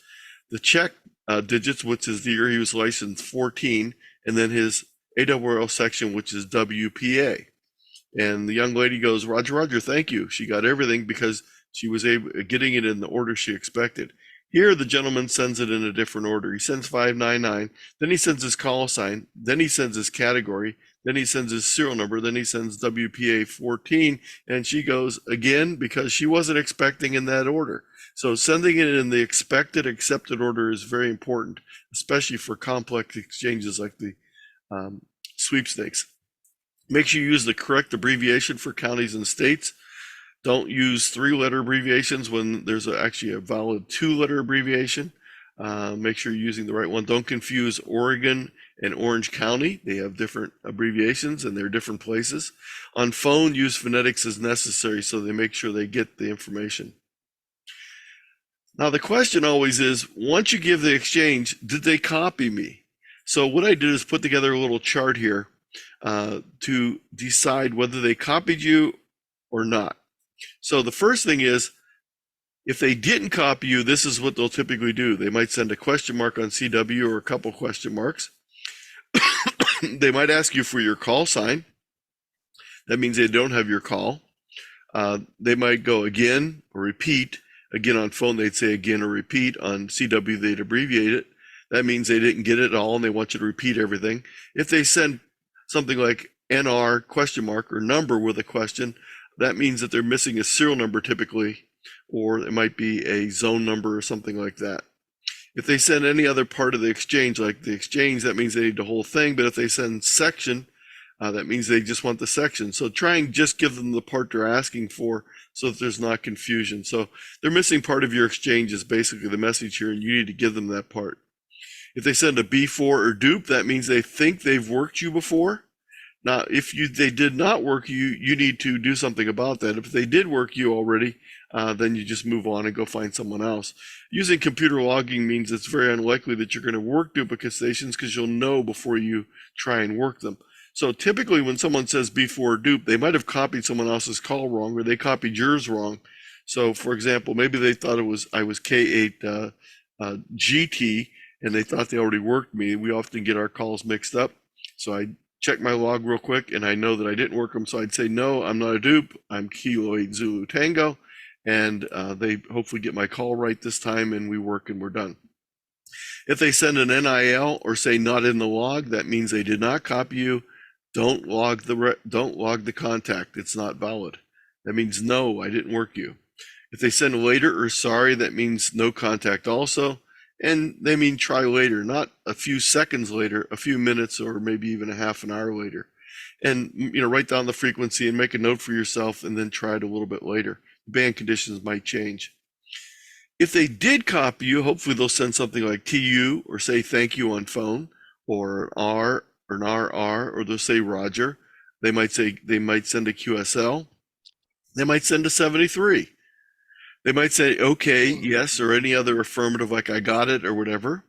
The check digits, which is the year he was licensed, 14, and then his AWRL section, which is WPA. And the young lady goes, Roger, Roger, thank you. She got everything because she was getting it in the order she expected. Here, the gentleman sends it in a different order. He sends 599, then he sends his call sign, then he sends his category, then he sends his serial number, then he sends WPA 14, and she goes again because she wasn't expecting in that order. So sending it in the expected, accepted order is very important, especially for complex exchanges like the sweepstakes. Make sure you use the correct abbreviation for counties and states. Don't use 3-letter abbreviations when there's actually a valid 2-letter abbreviation. Make sure you're using the right one. Don't confuse Oregon and Orange County. They have different abbreviations and they're different places. On phone, use phonetics as necessary so they make sure they get the information. Now the question always is, once you give the exchange, did they copy me? So what I did is put together a little chart here to decide whether they copied you or not. So the first thing is, if they didn't copy you, this is what they'll typically do. They might send a question mark on CW or a couple question marks. They might ask you for your call sign. That means they don't have your call. They might go again or repeat. Again, on phone, they'd say again or repeat. On CW, they'd abbreviate it. That means they didn't get it all and they want you to repeat everything. If they send something like NR question mark or number with a question, that means that they're missing a serial number typically, or it might be a zone number or something like that. If they send any other part of the exchange, like the exchange, that means they need the whole thing. But if they send section, that means they just want the section. So try and just give them the part they're asking for so that there's not confusion. So they're missing part of your exchange is basically the message here, and you need to give them that part. If they send a B4 or dupe, that means they think they've worked you before. Now, if they did not work you, you need to do something about that. If they did work you already, then you just move on and go find someone else. Using computer logging means it's very unlikely that you're going to work duplicate stations because you'll know before you try and work them. So typically when someone says B4 dupe, they might have copied someone else's call wrong, or they copied yours wrong. So for example, maybe they thought I was K8 GT, and they thought they already worked me. We often get our calls mixed up. So I check my log real quick, and I know that I didn't work them. So I'd say, no, I'm not a dupe. I'm Kilo 8 Zulu Tango. And they hopefully get my call right this time, and we work and we're done. If they send an NIL or say not in the log, that means they did not copy you. Don't log the contact. It's not valid. That means no, I didn't work you. If they send later or sorry, that means no contact also. And they mean try later, not a few seconds later, a few minutes, or maybe even a half an hour later. And write down the frequency and make a note for yourself, and then try it a little bit later. Band conditions might change. If they did copy you, hopefully they'll send something like TU, or say thank you on phone, or R, or an RR, or they'll say Roger. They might send a QSL. They might send a 73. They might say, okay, yes, or any other affirmative like I got it or whatever.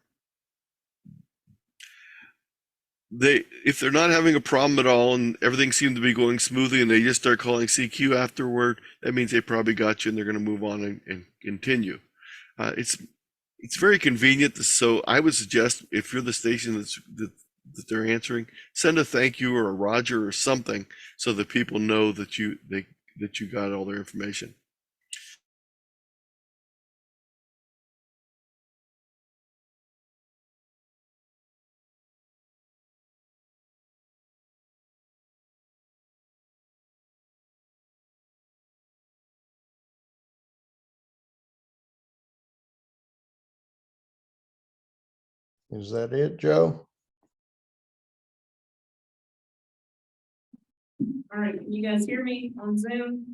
If they're not having a problem at all and everything seemed to be going smoothly, and they just start calling CQ afterward, that means they probably got you and they're going to move on and continue. It's very convenient. So I would suggest, if you're the station that they're answering, send a thank you or a Roger or something, so that people know that you got all their information. Is that it, Joe? All right, can you guys hear me on Zoom?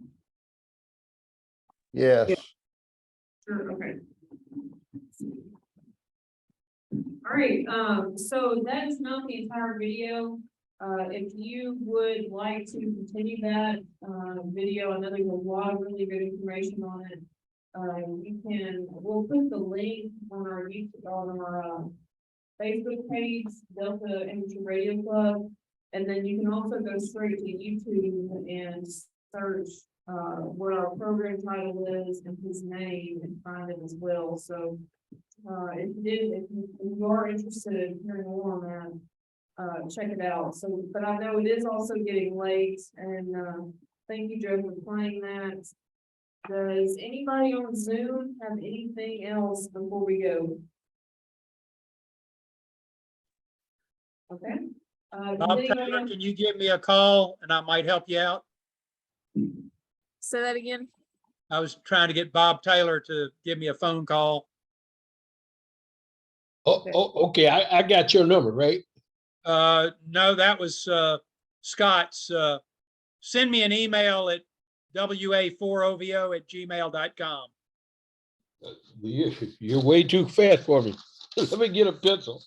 Yes. Sure, okay. All right, so that is not the entire video. If you would like to continue that video, I know there's a lot of really good information on it. We'll put the link on our YouTube, on our Facebook page, Delta Amateur Radio Club, and then you can also go straight to YouTube and search what our program title is and his name, and find it as well. So if you are interested in hearing more on that, check it out. So, but I know it is also getting late, and thank you, Joe, for playing that. Does anybody on Zoom have anything else before we go? Okay. Bob Taylor, can you give me a call and I might help you out? Say that again. I was trying to get Bob Taylor to give me a phone call. Okay, I got your number, right? No, that was Scott's. Send me an email at wa4ovo@gmail.com. You're way too fast for me. Let me get a pencil.